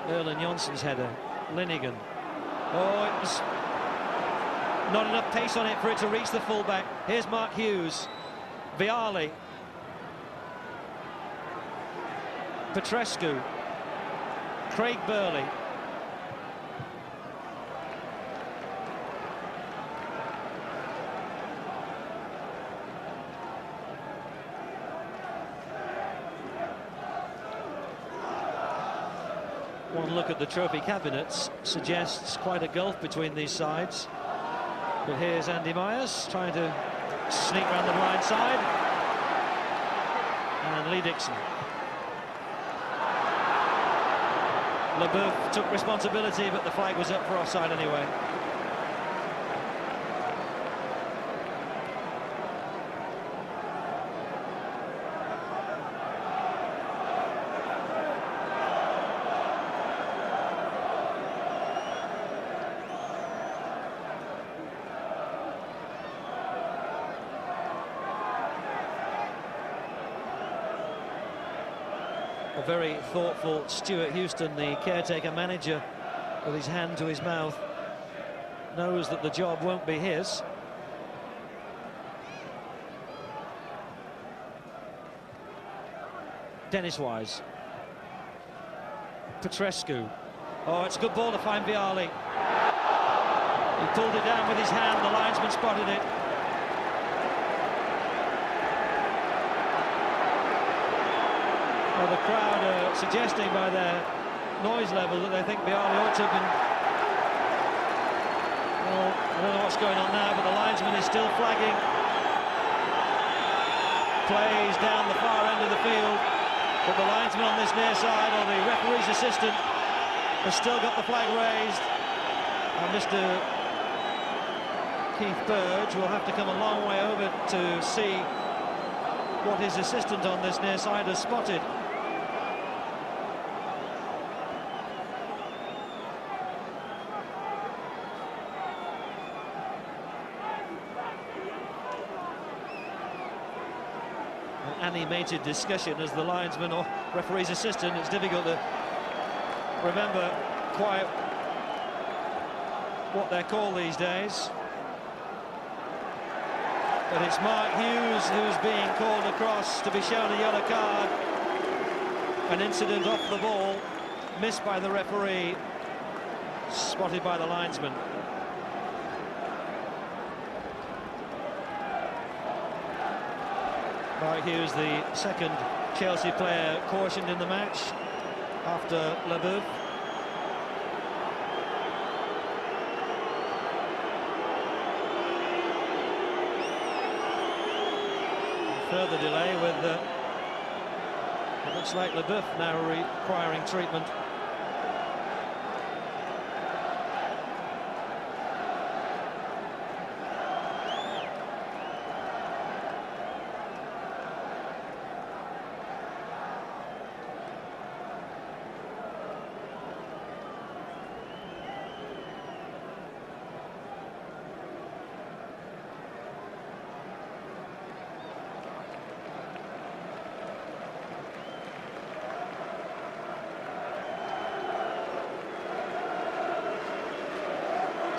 Erland Jonsson's header. Linnigan. Oh, it was not enough pace on it for it to reach the fullback. Here's Mark Hughes. Vialli. Petrescu. Craig Burley. One look at the trophy cabinets suggests quite a gulf between these sides. But here's Andy Myers trying to sneak round the blind side. And Lee Dixon. Lebœuf took responsibility, but the flag was up for offside anyway. A very thoughtful Stuart Houston, the caretaker manager, with his hand to his mouth, knows that the job won't be his. Dennis Wise. Petrescu. Oh, it's a good ball to find Vialli. He pulled it down with his hand, the linesman spotted it. Well, the crowd are suggesting by their noise level that they think Vialli ought to have been... Well, I don't know what's going on now, but the linesman is still flagging. Plays down the far end of the field, but the linesman on this near side, or the referee's assistant, has still got the flag raised. And Mr. Keith Burge will have to come a long way over to see what his assistant on this near side has spotted. Animated discussion as the linesman or referee's assistant. It's difficult to remember quite what they're called these days. But it's Mark Hughes who's being called across to be shown a yellow card. An incident off the ball, missed by the referee, spotted by the linesman. Mark Hughes, the second Chelsea player cautioned in the match after Lebœuf. Further delay with it looks like Lebœuf now requiring treatment.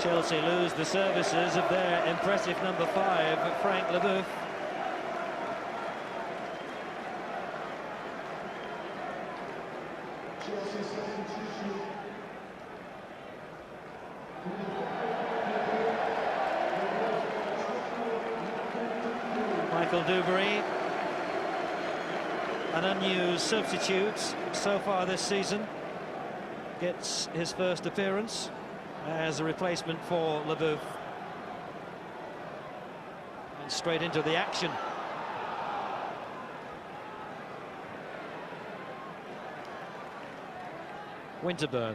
Chelsea lose the services of their impressive number 5, Frank Lebœuf. Michael Duberry, an unused substitute so far this season, gets his first appearance as a replacement for Lebœuf. And straight into the action. Winterburn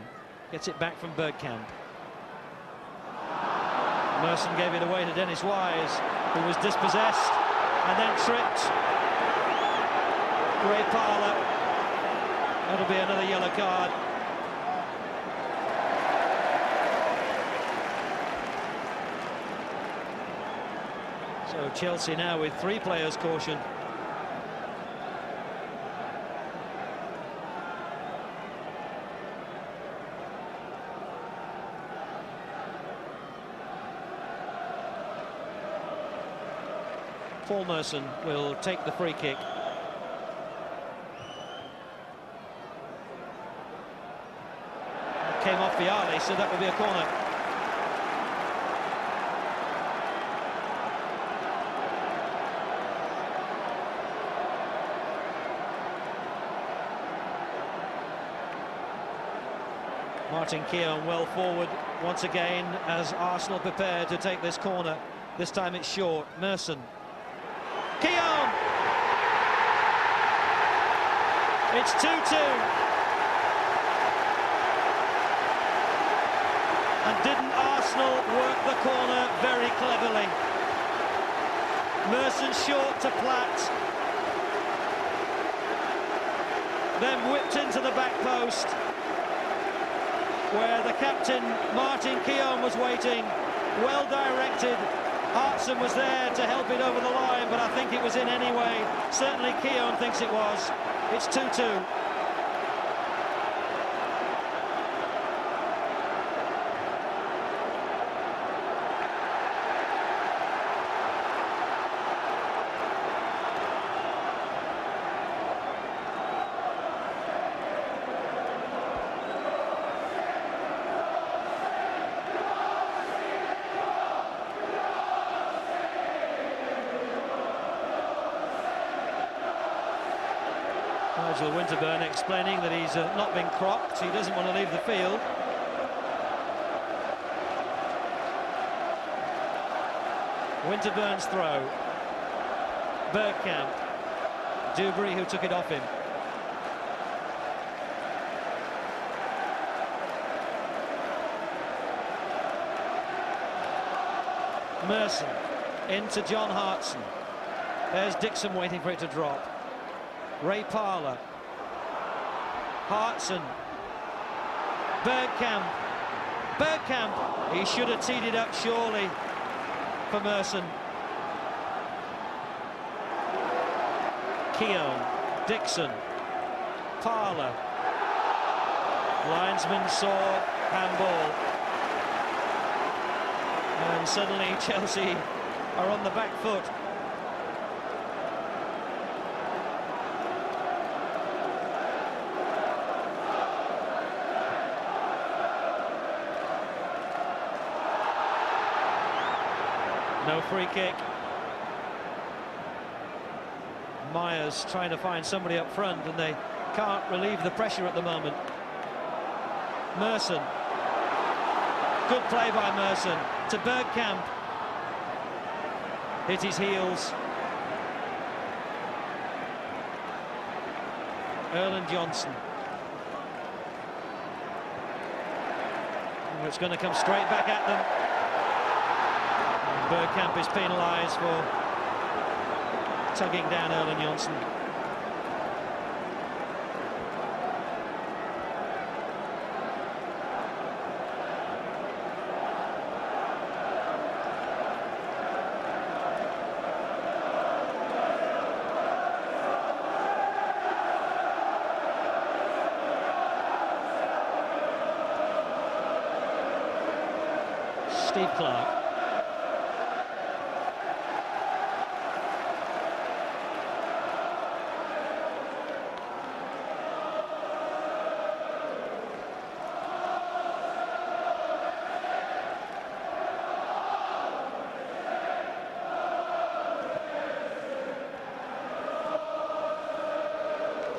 gets it back from Bergkamp. Merson gave it away to Dennis Wise, who was dispossessed and then tripped. Ray Parlour. That'll be another yellow card. So Chelsea now with 3 players cautioned. Paul Merson will take the free kick. It came off Vialli, so that will be a corner. Martin Keown well forward once again as Arsenal prepare to take this corner. This time it's short. Merson. Keown! It's 2-2. And didn't Arsenal work the corner very cleverly? Merson short to Platt. Then whipped into the back post, where the captain, Martin Keown, was waiting. Well directed. Hartson was there to help it over the line, but I think it was in anyway. Certainly Keown thinks it was. It's 2-2. Nigel Winterburn explaining that he's not been crocked, he doesn't want to leave the field. Winterburn's throw. Bergkamp. Duberry, who took it off him. Merson into John Hartson. There's Dixon waiting for it to drop. Ray Parlour. Hartson. Bergkamp. Bergkamp. He should have teed it up surely for Merson. Keown. Dixon. Parlour. Linesman saw handball. And suddenly Chelsea are on the back foot. No free kick. Myers trying to find somebody up front, and they can't relieve the pressure at the moment. Merson. Good play by Merson to Bergkamp. Hit his heels. Erland Johnson. It's going to come straight back at them. Bergkamp is penalised for tugging down Erland Johnson. Steve Clark.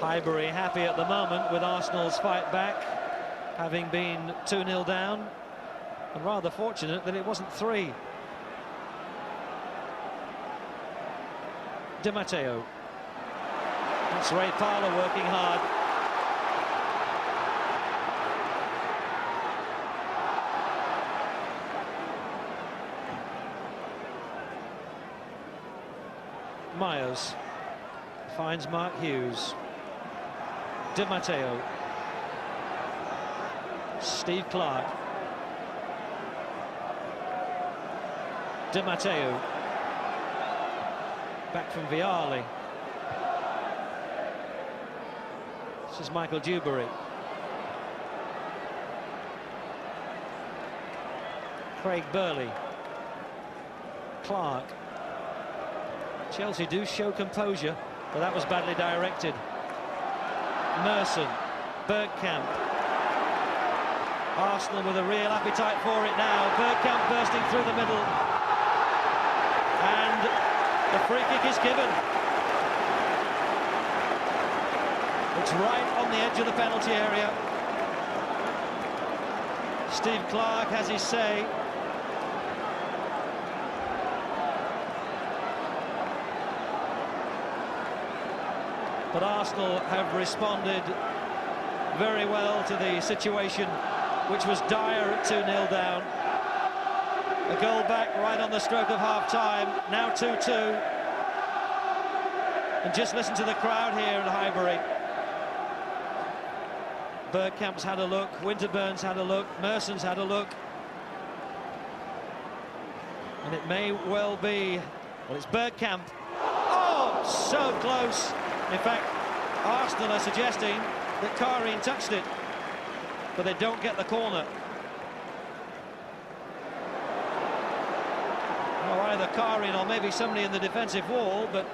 Highbury happy at the moment with Arsenal's fight back, having been 2-0 down, and rather fortunate that it wasn't 3. Di Matteo. That's Ray Parlour working hard. Myers finds Mark Hughes. Di Matteo. Steve Clark. Di Matteo. Back from Vialli. This is Michael Dewberry. Craig Burley. Clark. Chelsea do show composure, but that was badly directed. Merson, Bergkamp. Arsenal with a real appetite for it now. Bergkamp bursting through the middle. And the free kick is given. It's right on the edge of the penalty area. Steve Clark has his say. But Arsenal have responded very well to the situation, which was dire at 2-0 down. A goal back right on the stroke of half-time, now 2-2. And just listen to the crowd here at Highbury. Bergkamp's had a look, Winterburn's had a look, Merson's had a look. And it may well be, well, it's Bergkamp. Oh, so close. In fact, Arsenal are suggesting that Keown touched it, but they don't get the corner. Well, either Keown or maybe somebody in the defensive wall, but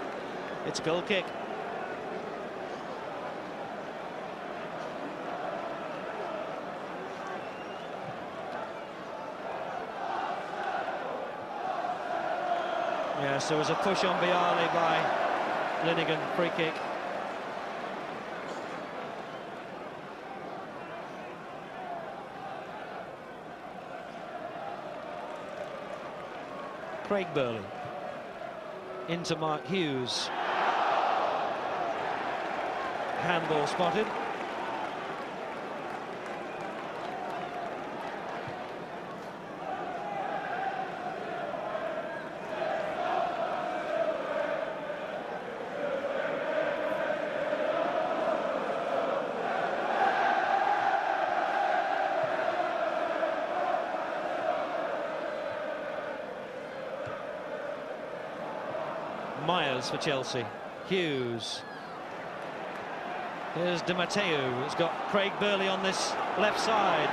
it's a goal kick. Yes, there was a push on Vialli by Linnigan, free kick. Craig Burley into Mark Hughes. Handball spotted. Myers for Chelsea. Hughes. Here's Di Matteo. He's got Craig Burley on this left side.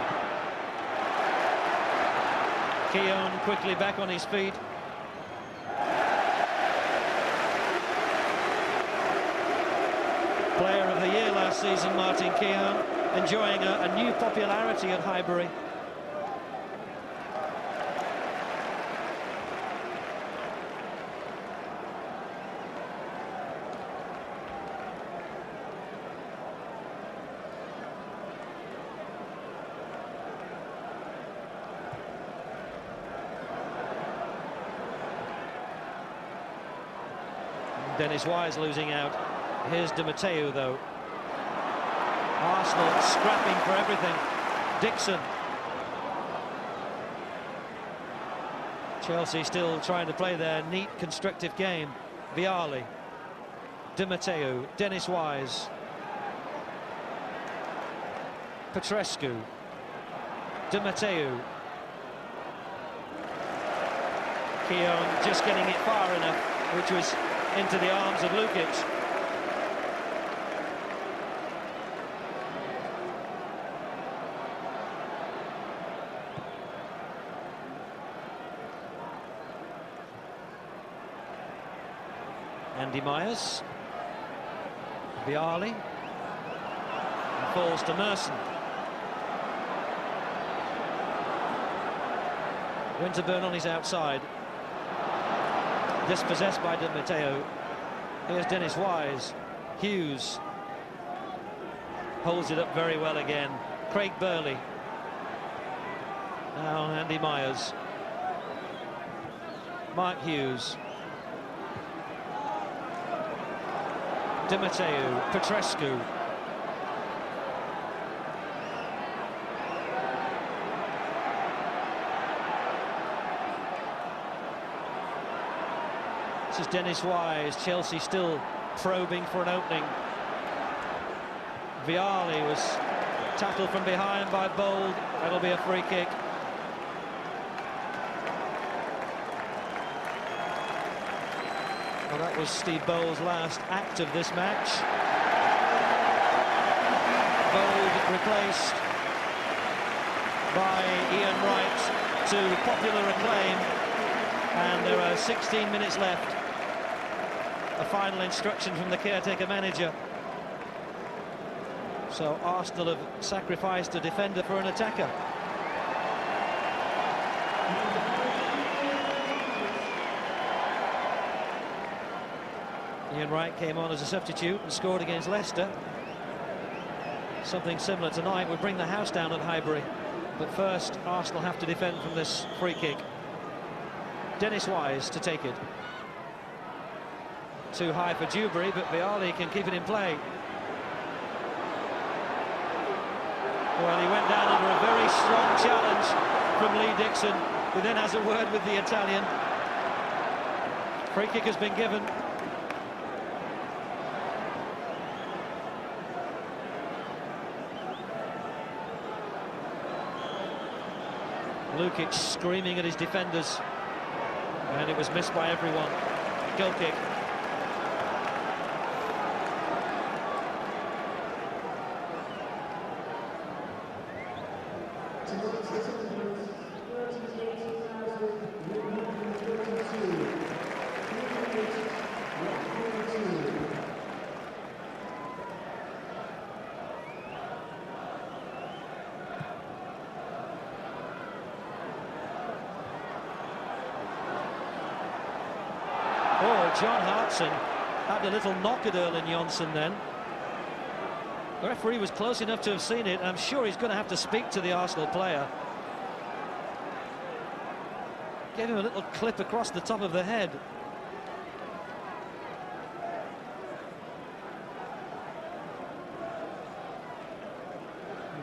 Keown quickly back on his feet. Player of the year last season, Martin Keown, enjoying a new popularity at Highbury. Dennis Wise losing out. Here's Di Matteo, though. Arsenal scrapping for everything. Dixon. Chelsea still trying to play their neat, constructive game. Vialli. Di Matteo. Dennis Wise. Petrescu. Di Matteo. Keown just getting it far enough, which was into the arms of Lukic. Andy Myers. Vialli. And falls to Merson. Winterburn on his outside. Dispossessed by Di Matteo. Here's Dennis Wise. Hughes holds it up very well again. Craig Burley. Now Andy Myers. Mark Hughes. Di Matteo. Petrescu. This is Dennis Wise. Chelsea still probing for an opening. Vialli was tackled from behind by Bold. That'll be a free kick. Well, that was Steve Bowles' last act of this match. Bold replaced by Ian Wright to popular acclaim, and there are 16 minutes left. A final instruction from the caretaker manager. So Arsenal have sacrificed a defender for an attacker. Ian Wright came on as a substitute and scored against Leicester. Something similar tonight would bring the house down at Highbury. But first, Arsenal have to defend from this free kick. Dennis Wise to take it. Too high for Dewberry, but Vialli can keep it in play. Well, he went down under a very strong challenge from Lee Dixon, who then has a word with the Italian. Free kick has been given. Lukic screaming at his defenders, and it was missed by everyone. Goal kick. Oh, John Hartson had a little knock at Erling Jonsson then. The referee was close enough to have seen it. I'm sure he's going to have to speak to the Arsenal player. Gave him a little clip across the top of the head.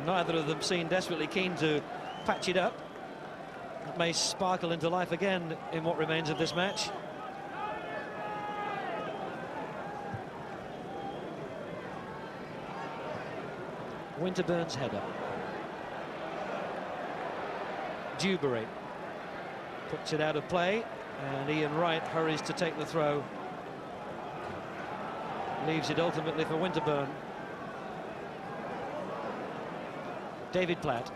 Neither of them seem desperately keen to patch it up. It may sparkle into life again in what remains of this match. Winterburn's header. Dewberry puts it out of play, and Ian Wright hurries to take the throw. Leaves it ultimately for Winterburn. David Platt.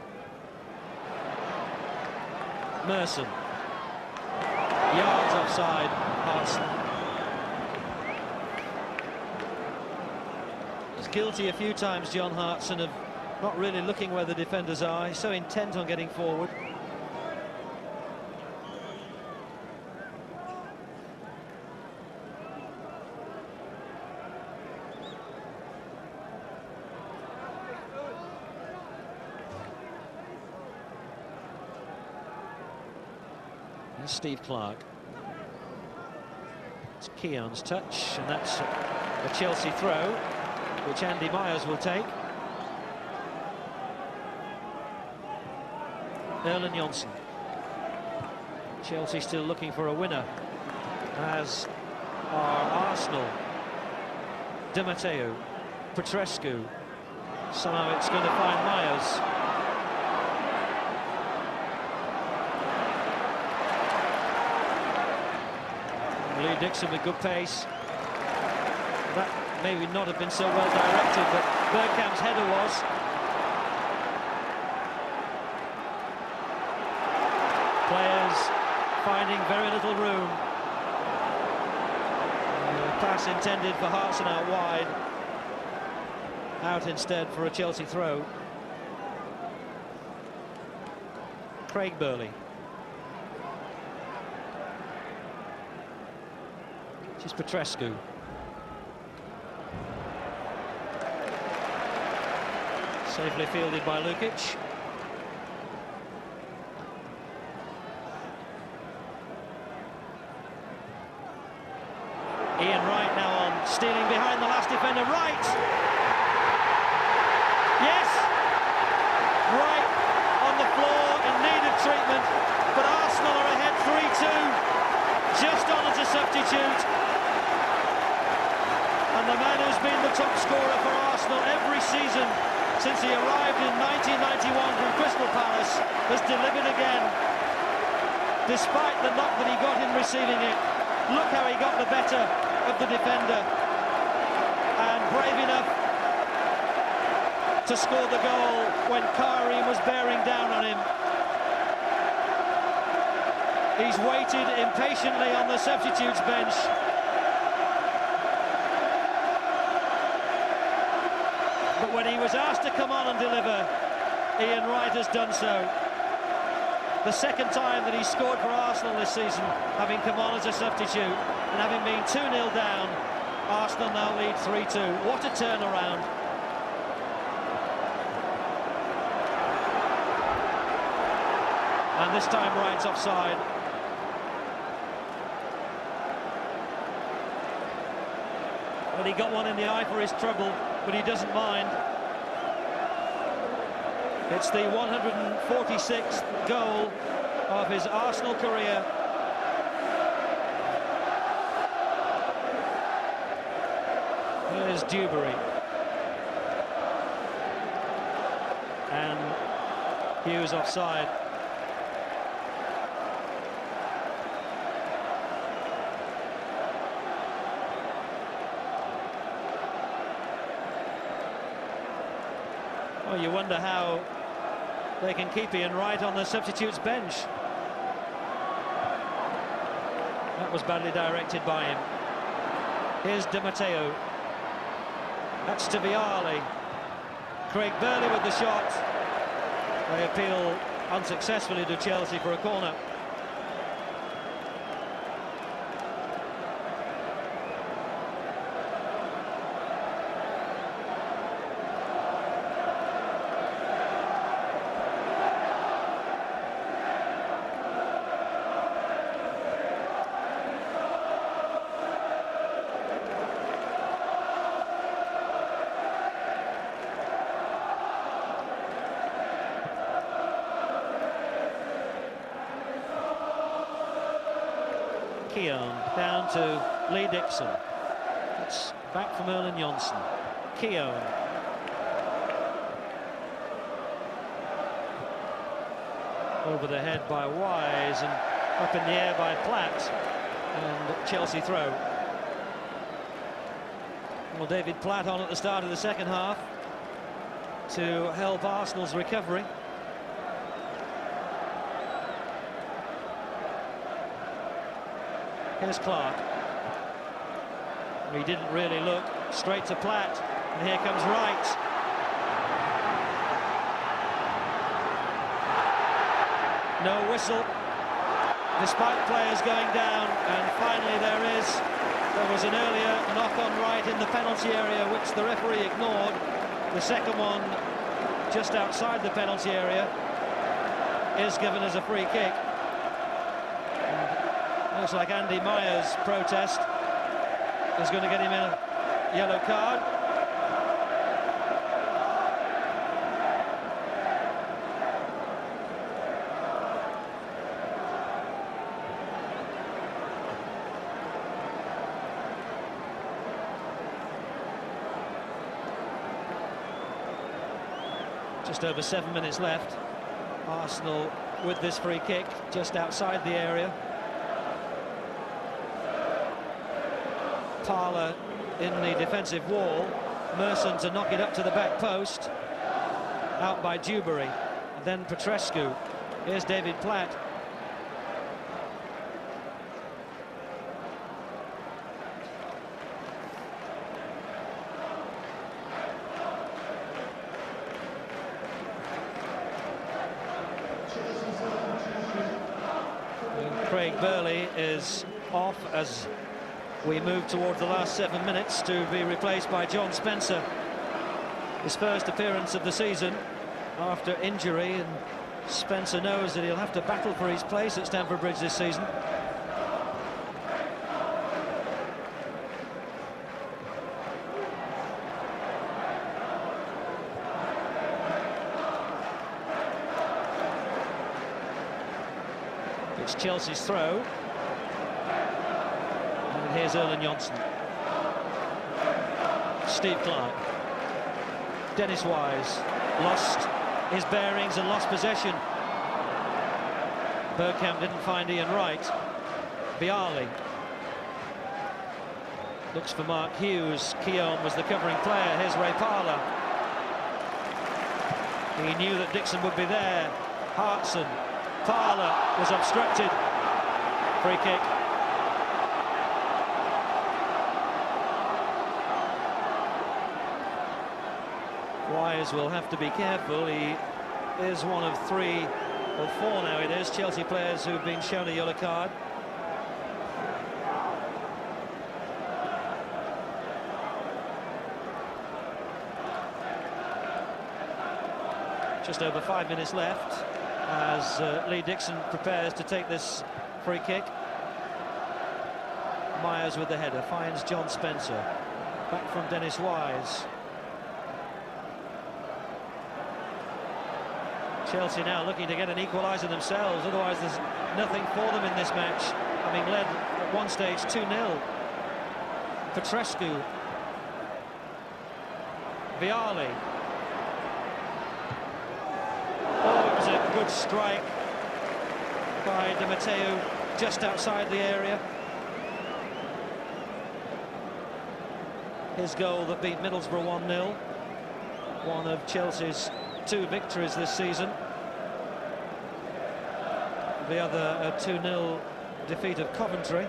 Merson. Yards offside. Hartson. He's guilty a few times, John Hartson, of not really looking where the defenders are. He's so intent on getting forward. Here's Steve Clark. It's Keown's touch, and that's a Chelsea throw, which Andy Myers will take. Erling Jonsson. Chelsea still looking for a winner, as are Arsenal. Di Matteo, Petrescu. Somehow it's going to find Myers. Lee Dixon with good pace. That maybe not have been so well directed, but Bergkamp's header was. Players finding very little room. Pass intended for Hartson out wide. Out instead for a Chelsea throw. Craig Burley. This is Petrescu. Safely fielded by Lukic. Ian Wright now on, stealing behind the last defender. Wright! Yes! Wright on the floor in need of treatment, but Arsenal are ahead 3-2, just on as a substitute. And the man who's been the top scorer for Arsenal every season since he arrived in 1991 from Crystal Palace has delivered again, despite the knock that he got in receiving it. Look how he got the better of the defender, and brave enough to score the goal when Kyrie was bearing down on him. He's waited impatiently on the substitutes bench. But when he was asked to come on and deliver, Ian Wright has done so. The second time that he scored for Arsenal this season, having come on as a substitute, and having been 2-0 down, Arsenal now lead 3-2. What a turnaround. And this time Wright's offside. Well, he got one in the eye for his trouble, but he doesn't mind. It's the 146th goal of his Arsenal career. Here's Dewberry. And Hughes offside. Well, you wonder how they can keep Ian Wright on the substitutes bench. That was badly directed by him. Here's Di Matteo. That's to Vialli. Craig Burley with the shot. They appeal unsuccessfully to Chelsea for a corner. Keown down to Lee Dixon. It's back from Erlen Jonsson. Keown. Over the head by Wise and up in the air by Platt. And Chelsea throw. Well, David Platt on at the start of the second half to help Arsenal's recovery. Here's Clark. He didn't really look. Straight to Platt. And here comes Wright. No whistle, despite players going down. And finally there was an earlier knock on Wright in the penalty area, which the referee ignored. The second one, just outside the penalty area, is given as a free kick. Looks like Andy Meyer's protest is going to get him a yellow card. Just over 7 minutes left. Arsenal with this free kick just outside the area. Parler in the defensive wall. Merson to knock it up to the back post. Out by Dewberry. And then Petrescu. Here's David Platt. Burley is off as we move towards the last 7 minutes to be replaced by John Spencer. His first appearance of the season after injury, and Spencer knows that he'll have to battle for his place at Stamford Bridge this season. It's Chelsea's throw. And here's Erlen Johnson. Steve Clark. Dennis Wise lost his bearings and lost possession. Bergkamp didn't find Ian Wright. Vialli looks for Mark Hughes. Keown was the covering player. Here's Ray Parlour. He knew that Dixon would be there. Hartson. Parlour was obstructed. Free kick. Wise will have to be careful. He is one of 3 or 4 now it is Chelsea players who've been shown a yellow card. Just over 5 minutes left as Lee Dixon prepares to take this free kick. Myers with the header finds John Spencer. Back from Dennis Wise. Chelsea now looking to get an equaliser themselves, otherwise there's nothing for them in this match, having led at one stage 2-0. Petrescu. Vialli. Oh, it was a good strike by Di Matteo just outside the area. His goal that beat Middlesbrough 1-0. One of Chelsea's 2 victories this season. The other a 2-0 defeat of Coventry.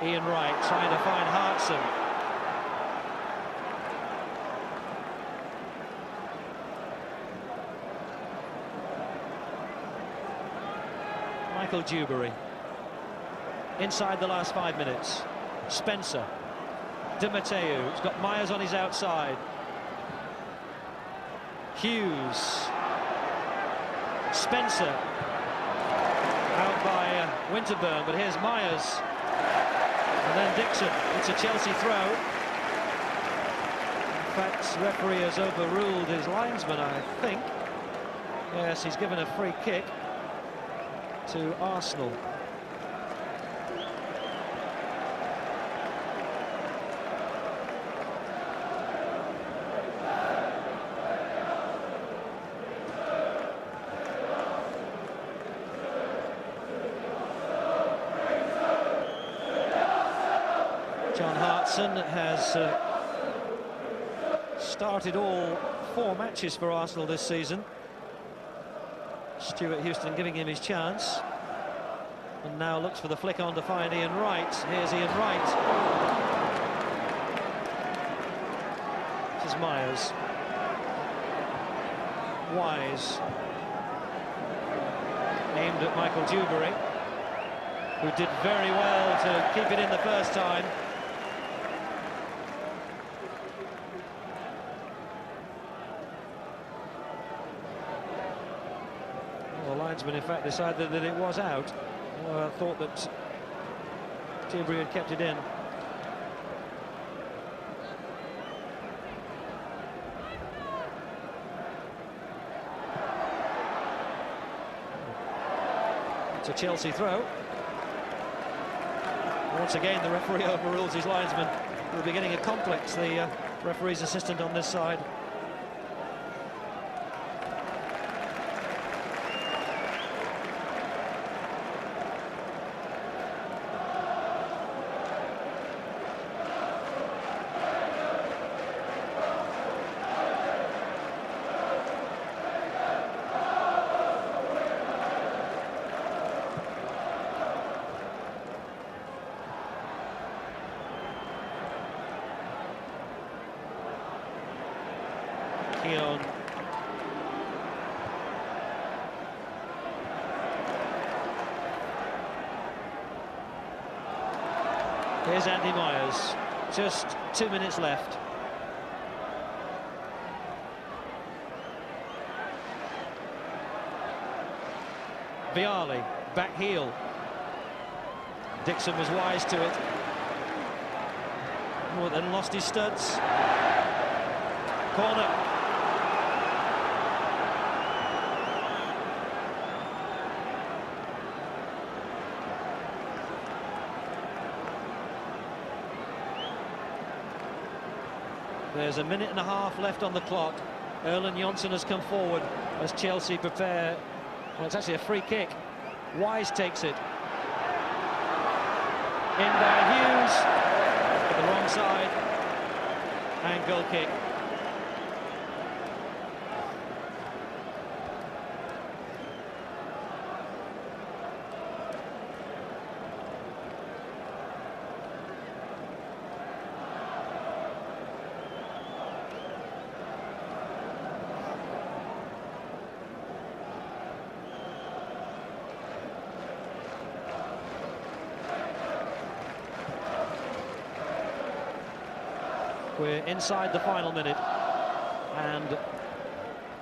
Ian Wright trying to find Hartson. Michael Dewberry. Inside the last 5 minutes. Spencer. Di Matteo. He's got Myers on his outside. Hughes. Spencer. Out by Winterburn, but here's Myers. And then Dixon. It's a Chelsea throw. In fact, referee has overruled his linesman, I think. Yes, he's given a free kick to Arsenal. John Hartson has started all 4 matches for Arsenal this season. Stuart Houston giving him his chance. And now looks for the flick on to find Ian Wright. Here's Ian Wright. This is Myers. Wise. Aimed at Michael Dewberry, who did very well to keep it in the first time. Well, the linesman, in fact, decided that it was out. Thought that Dewberry had kept it in. It's a Chelsea throw. Once again, the referee overrules his linesman. We'll be getting a complex, the referee's assistant on this side. Keown. Here's Andy Myers, just 2 minutes left. Vialli, back heel. Dixon was wise to it. Oh, then lost his studs. Corner. There's a minute and a half left on the clock. Erland Johnsen has come forward as Chelsea prepare. Well, it's actually a free kick. Wise takes it. In by Hughes, the wrong side, and goal kick. We're inside the final minute, and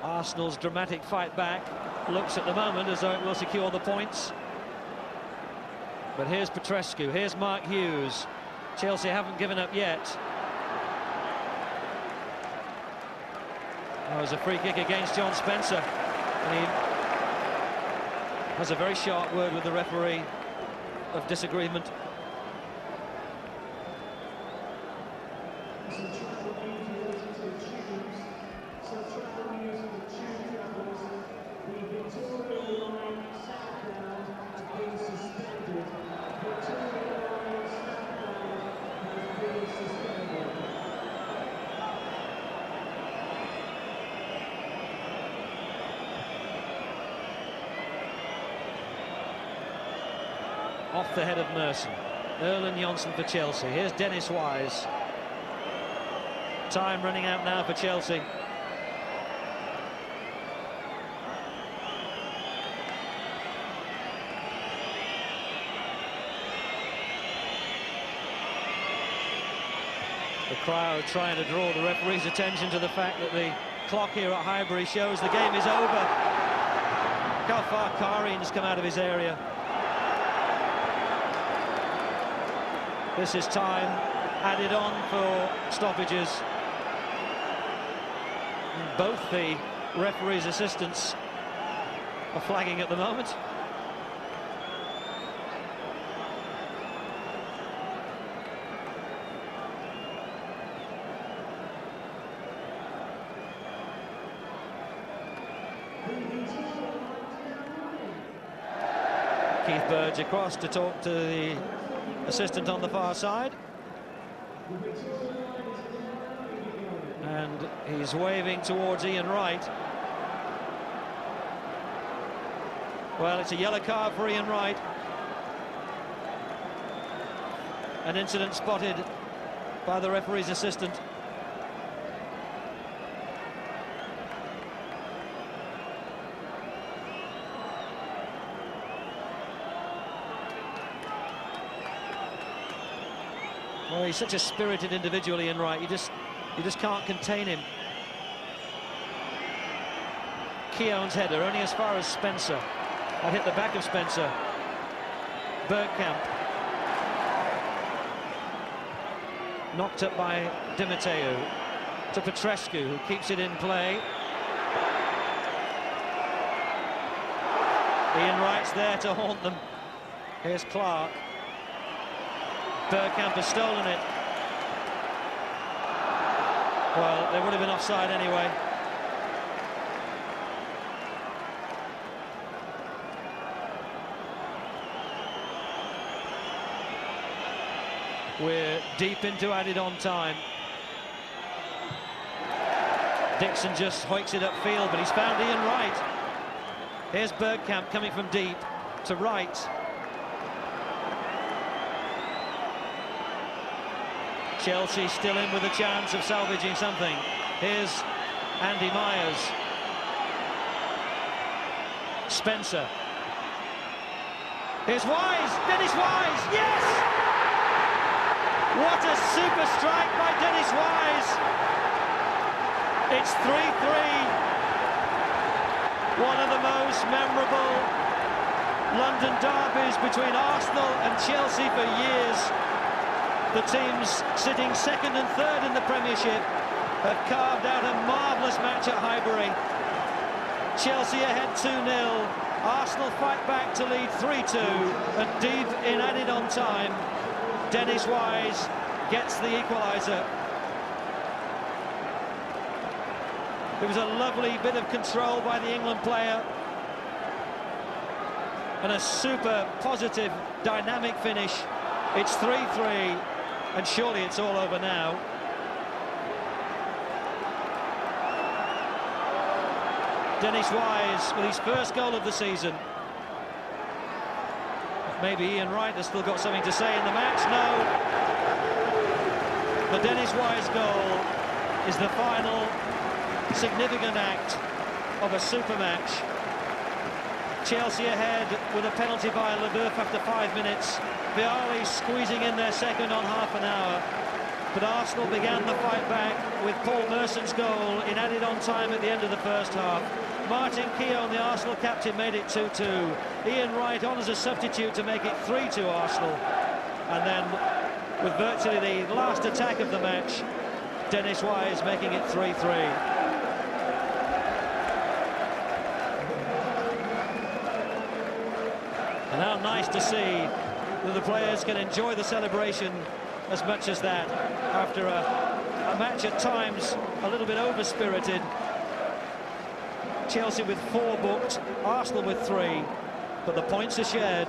Arsenal's dramatic fight back looks at the moment as though it will secure the points. But here's Petrescu, here's Mark Hughes. Chelsea haven't given up yet. Oh, there's a free kick against John Spencer, and he has a very sharp word with the referee of disagreement. Off the head of Merson. Erland Johnsen for Chelsea. Here's Dennis Wise. Time running out now for Chelsea. The crowd trying to draw the referee's attention to the fact that the clock here at Highbury shows the game is over. Kafar Karim's come out of his area. This is time added on for stoppages. And both the referee's assistants are flagging at the moment. Keith Burge across to talk to the assistant on the far side, and he's waving towards Ian Wright. Well, it's a yellow card for Ian Wright. An incident spotted by the referee's assistant. Well, he's such a spirited individual, Ian Wright. You just can't contain him. Keown's header only as far as Spencer. That hit the back of Spencer. Bergkamp. Knocked up by Di Matteo. To Petrescu, who keeps it in play. Ian Wright's there to haunt them. Here's Clark. Bergkamp has stolen it. Well, they would have been offside anyway. We're deep into added-on time. Dixon just hoiks it upfield, but he's found Ian Wright. Here's Bergkamp coming from deep to Wright. Chelsea still in with a chance of salvaging something. Here's Andy Myers. Spencer. Here's Wise, Dennis Wise, yes! What a super strike by Dennis Wise. It's 3-3. One of the most memorable London derbies between Arsenal and Chelsea for years. The teams sitting second and third in the Premiership have carved out a marvellous match at Highbury. Chelsea ahead 2-0. Arsenal fight back to lead 3-2, and deep in added on time, Dennis Wise gets the equaliser. It was a lovely bit of control by the England player, and a super positive, dynamic finish. It's 3-3, and surely it's all over now. Dennis Wise with his first goal of the season. Maybe Ian Wright has still got something to say in the match. No. The Dennis Wise goal is the final significant act of a super match. Chelsea ahead with a penalty by Lebœuf after 5 minutes. Vialli squeezing in their second on half an hour. But Arsenal began the fight back with Paul Merson's goal in added on time at the end of the first half. Martin Keown, the Arsenal captain, made it 2-2. Ian Wright on as a substitute to make it 3-2 Arsenal. And then, with virtually the last attack of the match, Dennis Wise making it 3-3. And how nice to see that the players can enjoy the celebration as much as that after a match at times a little bit over-spirited. Chelsea with 4 booked, Arsenal with 3, but the points are shared.